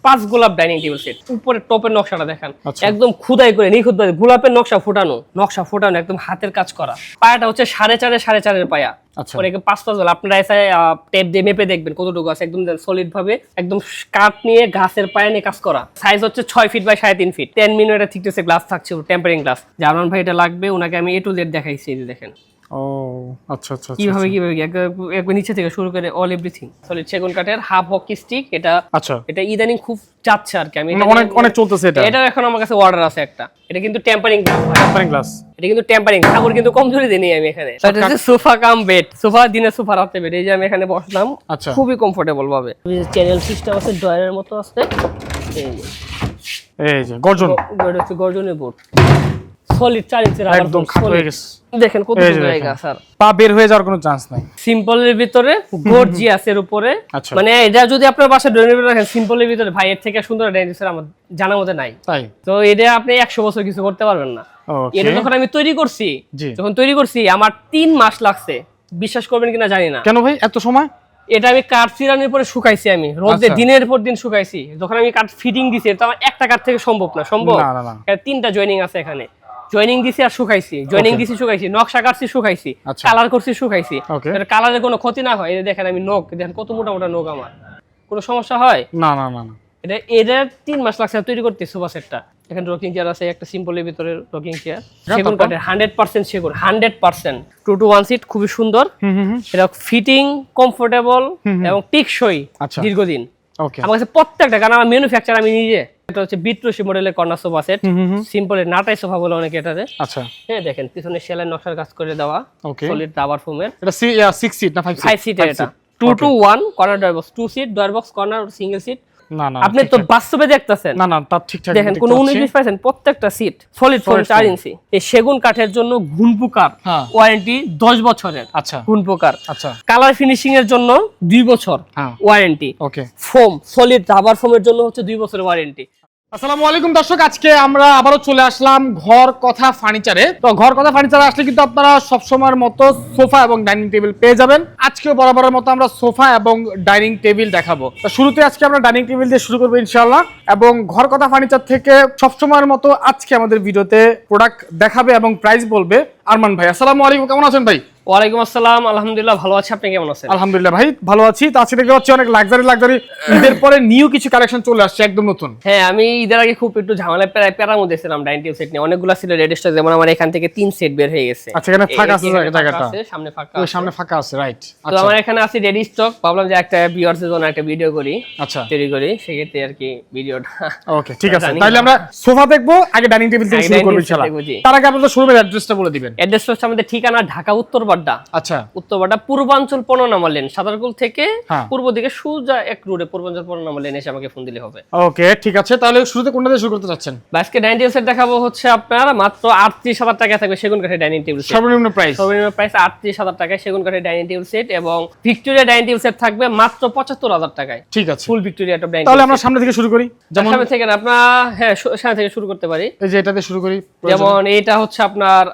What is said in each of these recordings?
5 গোলাপ dining table set. উপরে টপের নকশাটা দেখেন, একদম খুদাই করে নিখুঁত ভাবে গোলাপের নকশা ফোটানো একদম হাতের কাজ করা। পায়াটা হচ্ছে 4.5 এর পায়া। ওর 5 গোলাপ। আপনারা এসে টেপ দিয়ে মেপে দেখবেন কতটুকু আছে, একদম সলিড ভাবে একদম কাঠ নিয়ে গাছের পায়া নিয়ে কাজ করা। সাইজ হচ্ছে 6 ফিট বাই 3.5 ফিট। 10 মিলিমিটার থিকনেসে গ্লাস থাকছে, টেম্পারিং গ্লাস। জার্মান ভাই এটা লাগবে, ওনাকে আমি A to Z দেখাইছি, এই যে দেখেন। ও আচ্ছা আচ্ছা, কিভাবে একবার নিচে থেকে শুরু করে অল এভরিথিং সলিড সেগুন কাঠের হাফ হকি স্টিক। এটা আচ্ছা, এটা ইদানিং খুব চাচ্ছে আর কি, আমি অনেক চলতেছে এটা। এটা এখন আমার কাছে অর্ডার আছে একটা। এটা কিন্তু টেম্পারিং গ্লাস, এটা কিন্তু টেম্পারিং। ঠাকুর কিন্তু কমজোরি দেনি আমি এখানে। এটা হচ্ছে সোফা কাম বেড, সোফা দিনে সোফা রাতে বেড। এই যে আমি এখানে বসলাম, খুবই কমফোর্টেবল ভাবে। চ্যানেল সিস্টেম আছে, ড্রয়ারের মতো আছে। এই যে গর্জনের বোর্ড, সলিড 4 ইঞ্চি একদম খাটো হয়ে গেছে। দেখেন কত জায়গা স্যার, পা বের হয়ে যাওয়ার কোনো চান্স নাই। সিম্পলের ভিতরে গর্জিয়াস এর উপরে। মানে এটা যদি আপনার বাসায় ড্রয়িং রুমে রাখেন সিম্পলের ভিতরে, ভাই এর থেকে সুন্দর ডাইনিং সেট আমার জানার মধ্যে নাই। তাই তো এটা আপনি 100 বছর কিছু করতে পারবেন না। এটা যখন আমি তৈরি করছি আমার 3 মাস লাগছে, বিশ্বাস করবেন কিনা জানি না। কেন ভাই এত সময়? এটা আমি কাঠ চিরানোর পরে শুকাইছি, আমি রোদে দিনের পর দিন শুকাইছি। যখন আমি কাঠ ফিটিং দিছি, তো আমার একটা কাঠ থেকে সম্ভব না। এখানে 3টা জয়েনিং আছে, এখানে জয়েনিং দিছি আর শুকাইছি, শুকাইছি, নকশা কাটছি, শুকাইছি, কালার করছি, শুকাইছি। এটা কালারের কোনো ক্ষতি না হয়। এই দেখেন আমি নখ দেখেন কত মোটা মোটা নখ, আমার কোনো সমস্যা হয় না। এটা 3 মাস লাগছে তৈরি করতে সোফা সেটটা। এখানে রকিং চেয়ার আছে, একটা সিম্পলের ভিতরে রকিং চেয়ার, সেগুন কাঠের 100% সেগুন, 100% 2 to 1 সিট, খুবই সুন্দর। এটা ফিটিং, কমফোর্টেবল এবং টেকসই দীর্ঘদিন। আমার কাছে প্রত্যেকটা, কারণ আমার ম্যানুফ্যাকচার আমি নিজে। এটা হচ্ছে বিট্রোসি মডেলের কর্নার সোফা সেট, সিম্পলের নাটাই সোফা বলে অনেকে এটাতে। আচ্ছা হ্যাঁ, দেখেন পিছনে সেলাই নকশার কাজ করে দেওয়া, সলিড রাবার ফোমের। এটা 6 সিট না 5 সিট? এটা 2 to 1 corner drawer box, 2 seat drawer box, corner single seat. না আপনি তো বাস্তবে দেখতেছেন, না তা ঠিকঠাক দেখেন কোনো 19-20% প্রত্যেকটা সিট সলিড ফোম 4 ইঞ্চি। এই সেগুন কাঠের জন্য ঘুণ পোকার ওয়ারেন্টি 10 বছরের। আচ্ছা, ঘুণ পোকার। আচ্ছা, কালার ফিনিশিং এর জন্য 2 বছর ওয়ারেন্টি। ওকে, ফোম সলিড রাবার ফোমের জন্য হচ্ছে 2 বছরের ওয়ারেন্টি। আসসালামু আলাইকুম দর্শক, আজকে আমরা আবারও চলে আসলাম ঘর কথা ফার্নিচারে। তো ঘর কথা ফার্নিচারে আসলে কিন্তু আপনারা সবসময়ের মতো সোফা এবং ডাইনিং টেবিল পেয়ে যাবেন। আজকেও বরাবরের মতো আমরা সোফা এবং ডাইনিং টেবিল দেখাবো। তো শুরুতে আজকে আমরা ডাইনিং টেবিল দিয়ে শুরু করবো ইনশাআল্লাহ। এবং ঘর কথা ফার্নিচার থেকে সবসময়ের মতো আজকে আমাদের ভিডিওতে প্রোডাক্ট দেখাবে এবং প্রাইস বলবে আরমান ভাই। আসসালামু আলাইকুম, কেমন আছেন ভাই? ওয়ালাইকুম আসসালাম, আলহামদুলিল্লাহ ভালো আছি, আপনি কেমন আছেন? আলহামদুলিল্লাহ ভাই ভালো আছি। তো আজকে দেখতে পাচ্ছি অনেক লাক্সারি ঈদের পরে নিউ কিছু কালেকশন চলে আসছে, একদম নতুন। হ্যাঁ, আমি ঈদের আগে খুব একটু ঝামেলা প্যারার মধ্যে ছিলাম ডাইনিং টেবিল সেট নিয়ে। অনেকগুলো ছিল রেডি স্টক, যেমন আমার এখান থেকে 3 সেট বের হয়ে গেছে। আচ্ছা, এখানে ফাঁকা আছে জায়গাটা, সামনে ফাঁকা, ওই সামনে ফাঁকা আছে, রাইট। তো আমার এখানে আছে রেডি স্টক, ভাবলাম যে একটা ভিউয়ার্সের জন্য একটা ভিডিও করি। আচ্ছা, তৈরি করি, সেক্ষেত্রে আর কি ভিডিওটা। ওকে ঠিক আছে, তাহলে আমরা সোফা দেখবো, আগে ডাইনিং টেবিল থেকে শুরু করব ইনশাআল্লাহ। তার আগে আপনাদের শোরুমের অ্যাড্রেসটা বলে দিবেন। অ্যাড্রেস হচ্ছে আমাদের ঠিকানা ঢাকা উত্তরবাড্ডা। আচ্ছা, উত্তরবাড্ডা পূর্বাঞ্চল 15 নম্বর লেন, সাদারকুল থেকে পূর্ব দিকে সোজা এক রোডে পূর্বাঞ্চল 15 নম্বর লেনে এসে আমাকে ফোন দিলে হবে। ওকে ঠিক আছে, তাহলে শুরুতে কোনটা দিয়ে শুরু করতে যাচ্ছেন? আজকে ডাইনিং টেবিল সেট দেখাবো হচ্ছে আপনার মাত্র 38,000 টাকা থাকবে সেগুন কাঠের ডাইনিং টেবিল সেট। সর্বনিম্ন প্রাইস 38,000 টাকায় সেগুন কাঠের ডাইনিং টেবিল সেট, এবং ভিক্টোরিয়া ডাইনিং টেবিল সেট থাকবে মাত্র 75,000 টাকায়। ঠিক আছে, ফুল ভিক্টোরিয়া টপ ডাইনিং। তাহলে আমরা সামনে থেকে শুরু করি। যেমন সামনে থেকে আপনার, হ্যাঁ সামনে থেকে শুরু করতে পারি। এই যে এটা দিয়ে শুরু করি। যেমন এটা হচ্ছে আপনার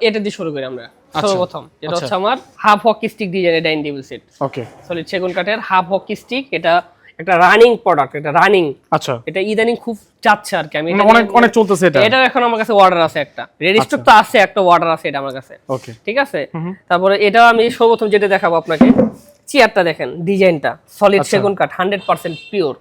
এটা দিয়ে শুরু করি আমরা। সর্বপ্রথম এটা হচ্ছে আমার হাফ হকি স্টিক ডিজাইনের ডাইনিং টেবিল সেট। ওকে, সলিড সেগুন কাঠের হাফ হকি স্টিক। এটা একটা রানিং প্রোডাক্ট, এটা রানিং। আচ্ছা, এটা ইদানিং খুব চাচ্ছে আর কি, আমি অনেক চলতেছে এটা। এটা এখন আমার কাছে অর্ডার আছে একটা, রেডি স্টক তো আছে, একটা অর্ডার আছে এটা আমার কাছে। ওকে ঠিক আছে। তারপরে এটা আমি সর্বপ্রথম যেটা দেখাবো আপনাকে, চেয়ারটা দেখেন, ডিজাইনটা সলিড সেগুন কাঠ 100% পিওর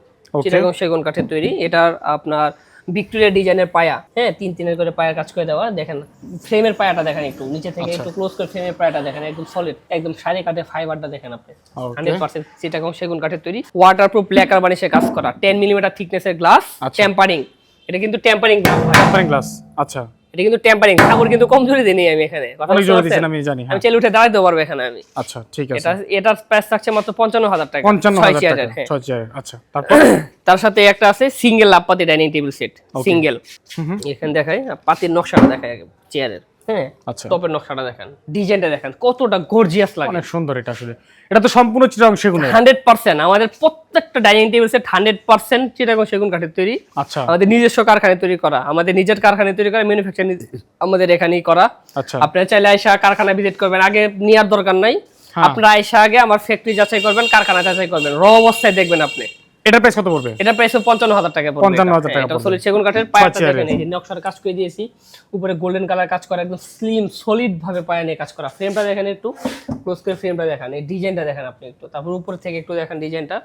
চিটাগং সেগুন কাঠের তৈরি। এটার আপনার ভিক্টোরিয়া ডিজাইনের পায়া, হ্যাঁ 3 করে পায়ের কাজ করে দেওয়া। দেখেন ফ্রেমের পায়াটা দেখেন, একটু নিচে থেকে একটু ক্লোজ করে ফ্রেমের পায়াটা দেখেন, একদম সলিড, একদম শাড়ি কাঠের ফাইবারটা দেখেন আপনি, 100% চিটাগং সেগুন কাঠের তৈরি, ওয়াটারপ্রুফ লেকার বানিশে কাজ করা, 10 মিলিমিটার থিকনেসের গ্লাস, টেম্পারিং। এটা কিন্তু টেম্পারিং গ্লাস। আচ্ছা, এটা কিন্তু টেম্পারিং। ঠাকুর কিন্তু কমজোরি দেনি আমি এখানে, অনেক জোরে দিছেন আমি জানি। আমি চাইলে উঠে দাঁড়াতে পারবো এখানে আমি। আচ্ছা ঠিক আছে। এটার প্রাইস থাকছে মাত্র 55,000 টাকা। 55,000 টাকা। 6 আচ্ছা, তারপর তার সাথে একটা আছে সিঙ্গেল লাপাতি ডাইনিং টেবিল সেট, সিঙ্গেল। এখানে দেখাই পাতির নকশাটা দেখাই চেয়ারের, হ্যাঁ টপের নকশাটা দেখেন, ডিজাইনটা দেখেন কতটা গর্জিয়াস লাগে, অনেক সুন্দর। এটা আসলে এটা তো সম্পূর্ণ চিটাগং সেগুন 100%। আমাদের প্রত্যেকটা ডাইনিং টেবিল সেট 100% চিটাগং সেগুন কাঠের তৈরি। আচ্ছা, আমাদের নিজস্ব কারখানায় তৈরি করা, আমাদের নিজের কারখানায় তৈরি করা, ম্যানুফ্যাকচার আমাদের এখানেই করা। আচ্ছা, আপনারা চাইলে আয়শা কারখানা ভিজিট করবেন, আগে নেওয়ার দরকার নাই। আপনারা আয়শা আগে আমার ফ্যাক্টরি যাচাই করবেন, কারখানা যাচাই করবেন, র অবস্থায় দেখবেন আপনি এটা প্রাইস কত পড়বে? এটা প্রাইস 55000 টাকা পড়বে। 55000 টাকা এটা পড়বে। সলিড সেগুন কাঠের পায়াটা দেখেন, এই যে নকশার কাজ করে দিয়েছি, উপরে গোল্ডেন কালার কাজ করা, একদম স্লিম সলিড ভাবে পায়া নিয়ে কাজ করা। ফ্রেমটা দেখেন, একটু ক্লোজ করে ফ্রেমটা দেখেন, এই ডিজাইনটা দেখেন আপনি একটু, তারপর উপর থেকে একটু দেখেন ডিজাইনটা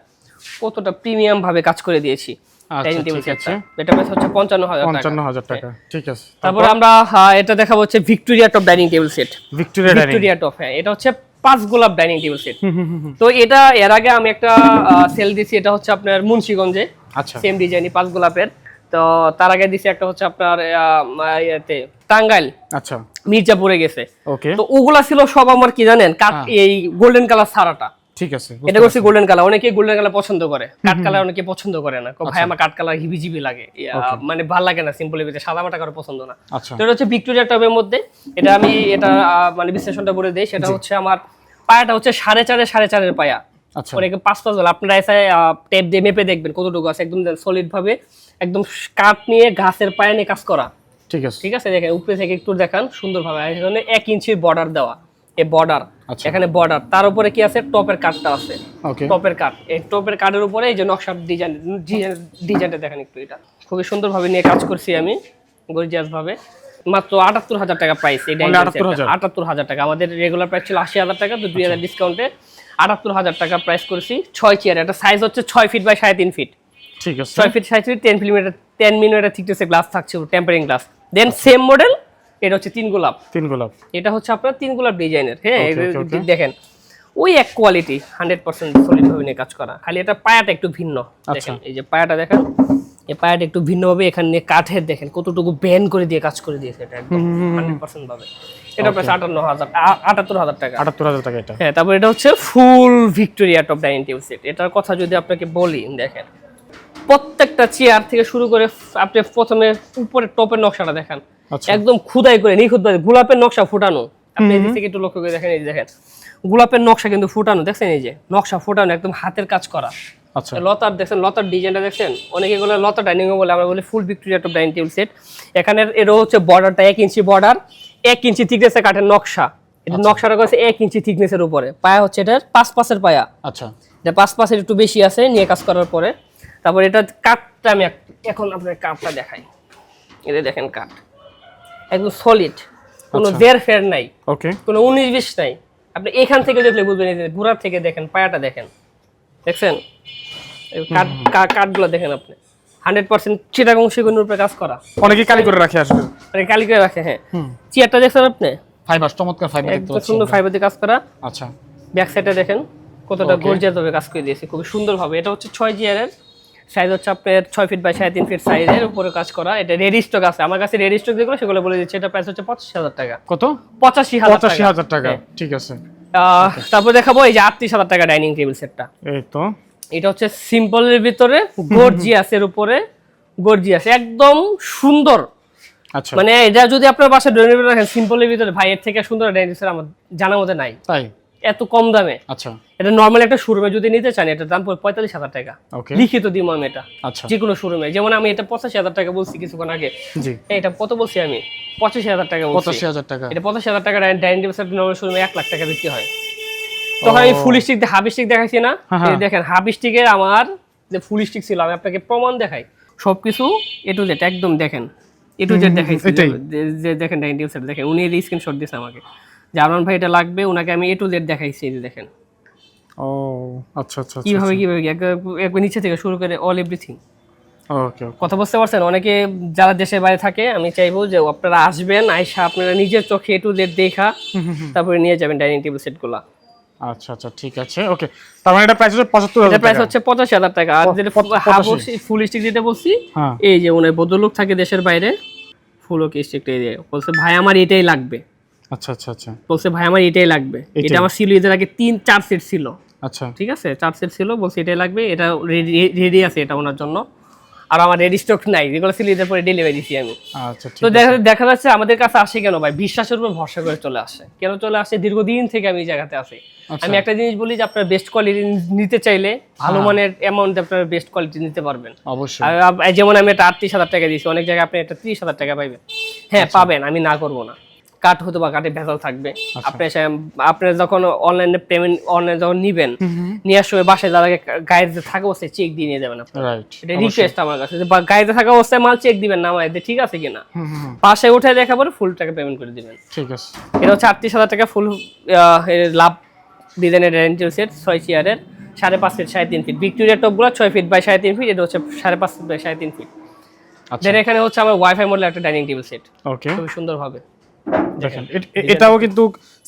কতটা প্রিমিয়াম ভাবে কাজ করে দিয়েছি। ডাইনিং টেবিল সেটটা এটা প্রাইস হচ্ছে 55000 টাকা। ঠিক আছে। তারপর আমরা এটা দেখাবো হচ্ছে Victoria top dining table set. Victoria top, হ্যাঁ, এটা হচ্ছে 5 গোলাপ ডাইনিং টেবিল সেট। তো এটা এর আগে আমি একটা সেল দিছি, এটা হচ্ছে আপনার মুন্সিগঞ্জে, আচ্ছা, সেম ডিজাইনই 5 গোলাপের। তো তার আগে দিছি একটা হচ্ছে আপনার টাঙ্গাইল, আচ্ছা, মির্জাপুরে গেছে। ওকে। তো ওগুলা ছিল সব আমার কি জানেন, কাট এই গোল্ডেন কালার সারাটা। ঠিক আছে, এটা করছি গোল্ডেন কালার। অনেকে গোল্ডেন কালার পছন্দ করে, কাট কালার অনেকে পছন্দ করে না। ভাই আমার কাট কালার হিবিজিবি লাগে, মানে ভালো লাগে না, সিম্পল ভিতরে সাদা মাটা কারো পছন্দ না। তো এটা হচ্ছে ভিক্টোরিয়া টপের মধ্যে। এটা আমি মানে বিশ্লেষণটা বলে দেই, সেটা হচ্ছে আমার পায়াটা হচ্ছে 4.5 পায়া। আচ্ছা, অনেকে 5 বলে, আপনারা এসে টেপ দিয়ে মেপে দেখবেন কতটুকু আছে, একদম সলিড ভাবে একদম কাট নিয়ে ঘাসের পায়া নিয়ে কাজ করা। ঠিক আছে, ঠিক আছে, দেখেন উপরে থেকে একটু দেখান সুন্দর ভাবে। এখানে 1 ইঞ্চির বর্ডার দেওয়া, এই বর্ডার, এখানে বর্ডার, তার উপরে কি আছে, টপের কাটটা আছে। টপের কাট, এই টপের কাটের উপরে এই যে নকশার ডিজাইনটা দেখেন একটু, এটা খুবই সুন্দর ভাবে নিয়ে কাজ করছি আমি, গর্জিয়াস ভাবে। মাত্র 78000 টাকা প্রাইস। এই 78000 টাকা। আমাদের রেগুলার প্রাইস ছিল 80000 টাকা, তো 2000 ডিসকাউন্টে 78000 টাকা প্রাইস করছি। 6 চেয়ার, এটা সাইজ হচ্ছে 6 ফিট বাই 3.5 ফিট। ঠিক আছে, 6 ফিট 6 ফিট, 10 মিলিমিটার থিকনেসের গ্লাস থাকছে, টেম্পারিং গ্লাস। দেন সেম মডেল, এটা হচ্ছে 3 গোলাপ। এটা হচ্ছে আপনার 3 গোলাপ ডিজাইনের, হ্যাঁ, দেখেন ওই এক কোয়ালিটি 100% সলিড ভাবে নিয়ে কাজ করা, খালি এটা পায়াটা একটু ভিন্ন। দেখেন এই যে পায়াটা দেখেন, এই পায়াটা একটু ভিন্ন ভাবে, এখানে কাঠের দেখেন কতটুকু ব্যান করে দিয়ে কাজ করে দিয়েছে, এটা একদম 100% ভাবে। এটা প্রাইস 78000 টাকা। 78000 টাকা এটা। হ্যাঁ, তারপর এটা হচ্ছে ফুল Victoria top dining table set. এটার কথা যদি আপনাকে বলি, দেখেন প্রত্যেকটা চেয়ার থেকে শুরু করে আপনি প্রথমে উপরে টপের নকশাটা দেখেন, একদম খুদাই করে নিখুঁত ভাবে গোলাপের নকশা ফুটানো। আপনি এই দিকে একটু লক্ষ্য করে দেখেন, এই যে দেখেন গোলাপের নকশা কিন্তু ফুটানো, দেখছেন এই যে নকশা ফুটানো, একদম হাতের কাজ করা। আচ্ছা, লতার দেখছেন, লতার ডিজাইনটা দেখছেন, অনেকে বলে লতা ডাইনিং বলে, আমরা বলি ফুল Victoria top dining table set. এখানে এর হচ্ছে বর্ডারটা 1 ইঞ্চি বর্ডার, 1 ইঞ্চি থিকনেসের কাঠের নকশা। এটা নকশাটা করেছে 1 ইঞ্চি থিকনেসের উপরে। পায়া হচ্ছে এটার 5 পাঁচের পায়া। আচ্ছা, এটা 5 পাঁচের একটু বেশি আছে নিয়ে কাজ করার পরে। তারপর এটা কাঠটা আমি এখন আপনার কাঠটা দেখাই। এটা দেখেন কাঠ একদম সলিড, কোনো জের ফের নাই, ওকে, কোনো 19-20 নাই। আপনি এখান থেকে দেখলে বুঝবেন, এই যে গোড়ার থেকে দেখেন, পায়াটা দেখেন, দেখছেন কাঠগুলো দেখেন আপনি, 100% চিটাগং সেগুনের উপরে কাজ করা। অনেকে কালি করে রাখে, আসবে অনেকে কালি করে রাখে। হ্যাঁ, চেয়ারটা দেখছেন আপনি, ফাইবার, চমৎকার ফাইবার, একদম সুন্দর ফাইবার দিয়ে কাজ করা। আচ্ছা, ব্যাক সাইডে দেখেন কতটা গর্জিয়াস ভাবে কাজ করে দিয়েছে, খুব সুন্দর ভাবে। এটা হচ্ছে 6 চেয়ারের, সাইজ হচ্ছে আপনার 6 ফিট বাই 3.5 ফিট সাইজের উপরে কাজ করা। এটা রেডি স্টক আছে আমার কাছে, রেডি স্টক যেগুলো সেগুলো বলে দিচ্ছি। এটা প্রাইস হচ্ছে 85000 টাকা। কত? 85000 টাকা। ঠিক আছে। তারপর দেখাবো এই যে 38000 টাকা ডাইনিং টেবিল সেটটা। এই তো, এটা হচ্ছে সিম্পলের ভিতরে গর্জিয়াসের উপরে গর্জিয়াস, একদম সুন্দর। আচ্ছা, মানে এটা যদি আপনার বাসায় ড্রয়িং রুমে রাখেন সিম্পলের ভিতরে, ভাই এর থেকে সুন্দর ডাইনিং সেট আমার জানার মধ্যে নাই। তাই? এত কম দামে। আচ্ছা, এটা নরমাল একটা শোরুমে যদি নিতে চান, এটার দাম পড়বে 45000 টাকা। লিখিত দিমো আমি এটা। আচ্ছা, যে কোনো শোরুমে, যেমন আমি এটা 85000 টাকা বলছি কিছুক্ষণ আগে। জি, এটা কত বলছি আমি? 85000 টাকা বলছি। 85000 টাকা। এটা 85000 টাকা ডাইনিং টেবিল সেট নরমাল শোরুমে 1 লাখ টাকা বিক্রি হয়। তখন আমি ফুল স্টিক দিয়ে হাফ স্টিক দেখাইছি না, এই দেখেন হাফ স্টিকে আমার যে ফুল স্টিক ছিল, আমি আপনাকে প্রমাণ দেখাই। সবকিছু এ টু জেড একদম দেখেন, এ টু জেড দেখাইছি। যে দেখেন ডাইনিং টেবিল সেট দেখেন, উনি এই স্ক্রিনশট দিয়েছে আমাকে যে আরমান ভাই এটা লাগবে, উনাকে আমি এ টু জেড দেখাইছি। এই যে দেখেন, ও আচ্ছা আচ্ছা, কিভাবে একবার নিচে থেকে শুরু করে অল এভরিথিং। ওকে, কথা বুঝতে পারছেন? অনেকে যারা দেশের বাইরে থাকে, আমি চাইবো যে আপনারা আসবেন, আইসা আপনারা নিজের চোখে এ টু জেড দেখা তারপরে নিয়ে যাবেন ডাইনিং টেবিল সেটগুলো। আচ্ছা আচ্ছা, ঠিক আছে, ওকে। তার মানে এটা প্রাইস হচ্ছে 75000 টাকা। এটা প্রাইস হচ্ছে 85000 টাকা। আর যেটা ফুল স্টিক যেটা বলছি, এই যে উনি ভদ্রলোক থাকে দেশের বাইরে, ফুল ওকে স্টিকটা দিয়ে বলছে ভাই আমার এটাই লাগবে। আচ্ছা আচ্ছা আচ্ছা, বলছে ভাই আমার এটাই লাগবে। এটা আমার ছিল এর আগে 3-4 সেট ছিল। আচ্ছা, ঠিক আছে, 4 সেট ছিল, বলছে এটাই লাগবে, এটা রেডি আছে এটা ওনার জন্য। আর আমার রেডি স্টক নাই, যেগুলো ছিল এর পরে ডেলিভারি দিছি আমি। আচ্ছা, তো দেখা যাচ্ছে আমাদের কাছে আসে কেন ভাই, বিশ্বাসের উপর ভরসা করে চলে আসে। কেন চলে আসে? দীর্ঘদিন থেকে আমি এই জায়গাতে আছি। আমি একটা জিনিস বলি যে আপনার বেস্ট কোয়ালিটি নিতে চাইলে ভালো মানের অ্যামাউন্টে আপনার বেস্ট কোয়ালিটি নিতে পারবেন অবশ্যই। যেমন আমি এটা 38000 টাকা দিয়েছি, অনেক জায়গায় আপনি এটা 30000 টাকা পাইবেন। হ্যাঁ পাবেন, আমি না করবো না, কাঠ হতে বা কাঠে ভেজাল থাকবে। আপনি যখন অনলাইনে পেমেন্ট অনলাইনে যখন নিবেন, নেওয়ার সময় বাসায় যারা গাড়িতে থাকা অবস্থায় চেক দিয়ে নিয়ে যাবেন আপনি। এটা রিকোয়েস্ট আমার কাছে, যে গাড়িতে থাকা অবস্থায় মাল চেক দিবেন না আমাদের, ঠিক আছে কিনা, পাশে উঠে দেখা পরে ফুল টাকা পেমেন্ট করে দিবেন। ঠিক আছে। এটা হচ্ছে 38,000 টাকা ফুল লাভ ডিজাইনের ডাইনিং টেবিল সেট, 6 চেয়ারের, 5.5 ফিট 3.5 ফিট। ভিক্টোরিয়া টপগুলো 6 ফিট বাই 3.5 ফিট, এটা হচ্ছে 5.5 ফিট বাই 3.5 ফিট। আচ্ছা, এখানে হচ্ছে আমার ওয়াইফাই মডেলের একটা ডাইনিং টেবিল সেট, ওকে, খুব সুন্দর হবে। দেখেন এটাও কিন্তু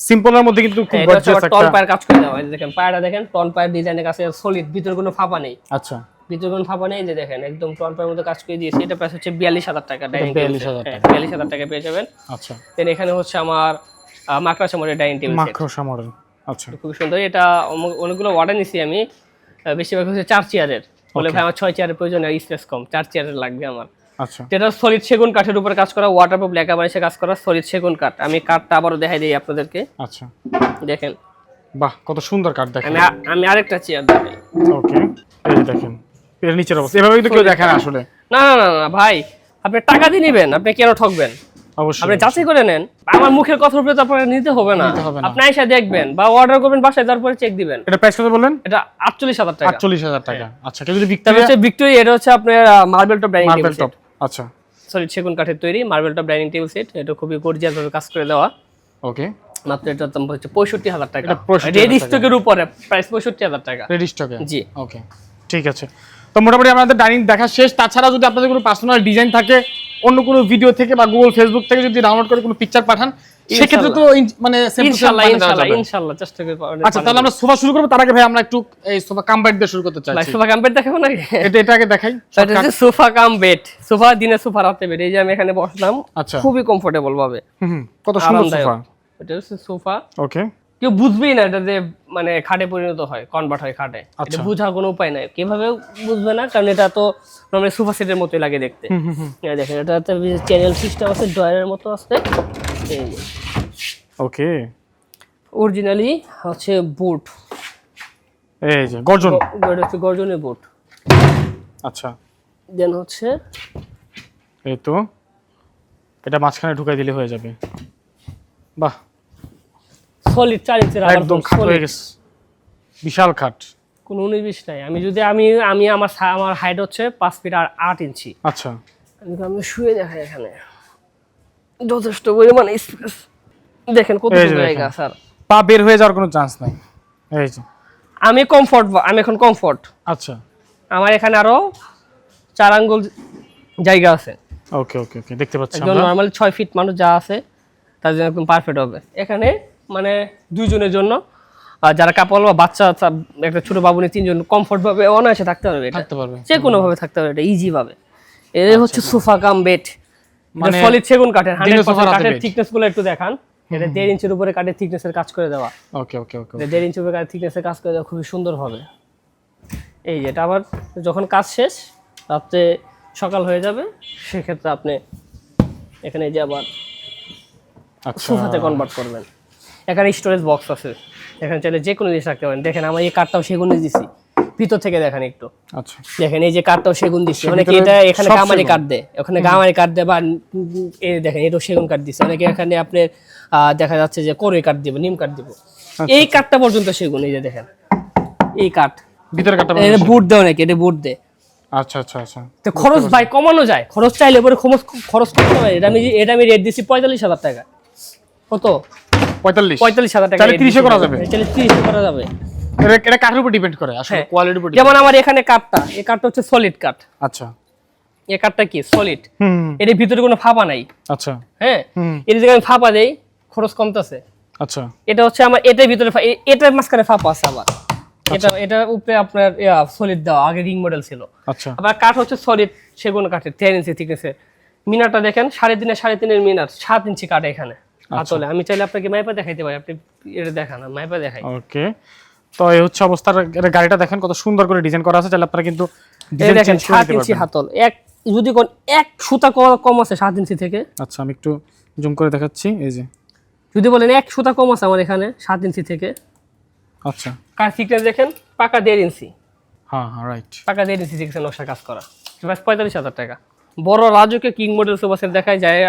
সিম্পলের মধ্যে কিন্তু খুব গর্জিয়াস একটা টন পায়ের কাজ করে দেওয়া হয়। দেখেন পায়টা দেখেন, টন পায়ের ডিজাইনের কাছে সলিড, ভিতরে কোনো ফাঁপা নেই। আচ্ছা, ভিতরে কোনো ফাঁপা নেই, যে দেখেন একদম টন পায়ের মধ্যে কাজ করে দিয়েছে। এটা প্রাইস হচ্ছে 42,000 টাকা ডাইনিং টেবিল সেট। 42,000 টাকা পেয়ে যাবেন। আচ্ছা, দেন এখানে হচ্ছে আমার মাকড়সা মডেলের ডাইনিং টেবিল সেট, মাকড়সা মডেল। আচ্ছা, খুব সুন্দর। এটা অনেকগুলো অর্ডার নিছি আমি, বেশিরভাগ হচ্ছে 4 চেয়ারের। বলে ভাই আমার 6 চেয়ারের প্রয়োজন, স্পেস কম, 4 চেয়ারের লাগবে আমার। আচ্ছা, এটা সলিড সেগুন কাঠের উপরে কাজ করা, ওয়াটারপ্রুফ লেখা বানিশে কাজ করা, সলিড সেগুন কাঠ। আমি কাঠটা আবারও দেখাই দিই আপনাদেরকে। আচ্ছা, দেখেন, বাহ কত সুন্দর কাঠ দেখেন। আমি আরেকটা চেয়ার দেখাই। ওকে, এই যে দেখেন এর নিচের অবস্থা, এভাবে কিন্তু কেউ দেখে না আসলে। না না না না ভাই, আপনি টাকা দিয়ে নেবেন, আপনি কেন ঠকবেন? অবশ্যই আপনি যাচাই করে নেন। আমার মুখের কথার উপরে তো আপনাকে নিতে হবে না। আপনি এসে দেখবেন বা অর্ডার করবেন, বাসায় যাওয়ার পরে চেক দিবেন। এটা প্রাইস কত বললেন? এটা 48,000 টাকা। 48,000 টাকা। আচ্ছা, কেউ যদি ভিক্টোরিয়া, এটা হচ্ছে আপনার marble top dining table set. আচ্ছা, সলিড সেগুন কাঠের তৈরি marble top dining table set. এটা খুবই গর্জিয়াস ভাবে কাজ করে দেওয়া। ওকে, মাত্র এটার দাম হচ্ছে 65,000 টাকা। এটা 65,000 রেডি স্টকের উপরে প্রাইস 65,000 টাকা। রেডি স্টকে? জি। ওকে, ঠিক আছে। তো মোটামুটি আমাদের ডাইনিং দেখা শেষ। তাছাড়া যদি আপনাদের কোনো পার্সোনাল ডিজাইন থাকে, অন্য কোনো ভিডিও থেকে বা গুগল ফেসবুক থেকে যদি ডাউনলোড করে কোনো পিকচার পাঠান, সেক্ষেত্রে তো মানে ইনশাআল্লাহ চেষ্টা করব। আচ্ছা, তাহলে আমরা সোফা শুরু করব। তার আগে ভাই আমরা একটু এই সোফা কাম বেড দিয়ে শুরু করতে চাইছি। ভাই সোফা কাম বেড দেখাবো নাকি? এটা আগে দেখাই। এটা হচ্ছে সোফা কাম বেড। সোফা দিনে সোফা রাতে বেড। এই যে আমি এখানে বসলাম, আচ্ছা, খুবই কমফোর্টেবল ভাবে। কত সুন্দর সোফা। এটা হচ্ছে সোফা। ওকে, কেউ বুঝবেই না এটা যে মানে খাটে পরিণত হয়, কনভার্ট হয় খাটে। এটা বোঝার কোনো উপায় নাই, কিভাবে বুঝবে না, কারণ এটা তো নরমালি সোফা সেটের মতোই লাগে দেখতে। এই দেখেন, এটাতে চ্যানেল সিস্টেম আছে, ড্রয়ারের মতো আছে। এই ওকে, অরিজিনালি হচ্ছে বুট, এই যে গর্জন, এটা হচ্ছে গর্জনের বুট। আচ্ছা, দেন হচ্ছে এই তো এটা মাঝখানে ঢুকাই দিলে হয়ে যাবে। বাহ, সলিড 4 ইঞ্চি একদম খাট হয়ে গেছে, বিশাল খাট, কোনো 19-20 নাই। আমি আমার হাইট হচ্ছে 5 ফিট আর 8 ইঞ্চি। আচ্ছা, আমি শুয়ে দেখাই, এখানে যথেষ্ট পরিমাণে স্পেস। দেখেন কত জায়গা স্যার, পা বের হয়ে যাওয়ার কোনো চান্স নাই। এই যে আমি এখন কমফোর্ট। আচ্ছা, আমার এখানে আরো 4 আঙ্গুল জায়গা আছে। ওকে ওকে ওকে, দেখতে পাচ্ছি আমরা নরমালি 6 ফিট মানুষ যা আছে তার জন্য একদম পারফেক্ট হবে। এখানে মানে দুইজনের জন্য, আর যারা কাপল বা বাচ্চা, একটা ছোট বাবু নিয়ে 3 জন কমফোর্ট ভাবে অনায়াসে থাকতে পারবে। এটা যে কোনো ভাবে থাকতে পারবে, এটা ইজি ভাবে। এই হচ্ছে সোফা কাম বেড, মানে সলিড সেগুন কাঠের 100% কাঠের থিকনেস গুলো একটু দেখান। এটা 1.5 ইঞ্চির উপরে কাঠের থিকনেসের কাজ করে দেওয়া। ওকে ওকে ওকে, 1.5 ইঞ্চির উপরে কাঠের থিকনেসের কাজ করে দেওয়া, খুবই সুন্দর হবে। এই যেটা আবার যখন কাজ শেষ, রাত্রে সকাল হয়ে যাবে, সেক্ষেত্রে আপনি এখানে যে আবার সোফাতে কনভার্ট করবেন। এখানে স্টোরেজ বক্স আছে, এখানে চাইলে যে কোনো জিনিস রাখতে পারেন। দেখেন আমার এই কাঠটাও সেগুন দিয়েছি, ভিতর থেকে দেখেন একটু। আচ্ছা, দেখেন এই যে কাঠটাও সেগুন দিচ্ছি। অনেকে এটা এখানে গামারি কাঠ দেয়, ওখানে গামারি কাঠ দেয়, বা এই দেখেন এটাও সেগুন কাঠ দিচ্ছে। অনেকে এখানে আপনার দেখা যাচ্ছে যে করই কাঠ দিব, নিম কাঠ দিব। এই কাঠটা পর্যন্ত সেগুন। এই যে দেখেন এই কাঠ, ভিতরে কাঠটা বুট দেয় অনেকে, এটা বুট দেয়। আচ্ছা আচ্ছা আচ্ছা, তো খরচ ভাই কমানো যায়, খরচ চাইলে পরে খরচ করতে হয়। এটা আমি রেট দিছি 45,000 টাকা। কত? 45,000 টাকা। 30 করা যাবে, 30 করা যাবে। এটা কাঠের উপর ডিপেন্ড করে আসলে, কোয়ালিটির উপর। যেমন আমার এখানে কাঠটা, এই কাঠটা হচ্ছে সলিড কাঠ। আচ্ছা, এই কাঠটা কি সলিড, এর ভিতরে কোনো ফাঁপা নাই। আচ্ছা, হ্যাঁ, এর জায়গায় আমি ফাঁপা দেই, খরচ কমতেছে। আচ্ছা, এটা হচ্ছে আমার এটার ভিতরে, এটার মাঝখানে ফাঁপা আছে আবার। এটা উপরে আপনার সলিড দেওয়া, আগে রিং মডেল ছিল। আচ্ছা, আবার কাঠ হচ্ছে সলিড সেগুন কাঠের 10 ইঞ্চি থিকনেসের। মিনারটা দেখেন 3.5 মিনার, 7 ইঞ্চি কাঠ এখানে হাতলে। আমি চাইলে আপনাকে মাইপা দেখাইতে পারি, আপনি এটা দেখান, মাইপা দেখাই। ওকে, তো এই হচ্ছে অবস্থার। গাড়িটা দেখেন কত সুন্দর করে ডিজাইন করা আছে, চাইলে আপনারা কিন্তু ডিজাইন দেখেন 7 ইঞ্চি হাতল। যদি কোন এক সুতা কম আছে 7 ইঞ্চি থেকে। আচ্ছা, আমি একটু জুম করে দেখাচ্ছি। এই যে যদি বলেন এক সুতা কম আছে আমার এখানে 7 ইঞ্চি থেকে। আচ্ছা, কার থিকনেস দেখেন পাকা 1.5 ইঞ্চি। হ্যাঁ হ্যাঁ, রাইট, পাকা 1.5 ইঞ্চি থিকনেস নকশা কাজ করা, 45,000 টাকা। বড় রাজুকে কিং মডেল সোফা সেট দেখায় যায়,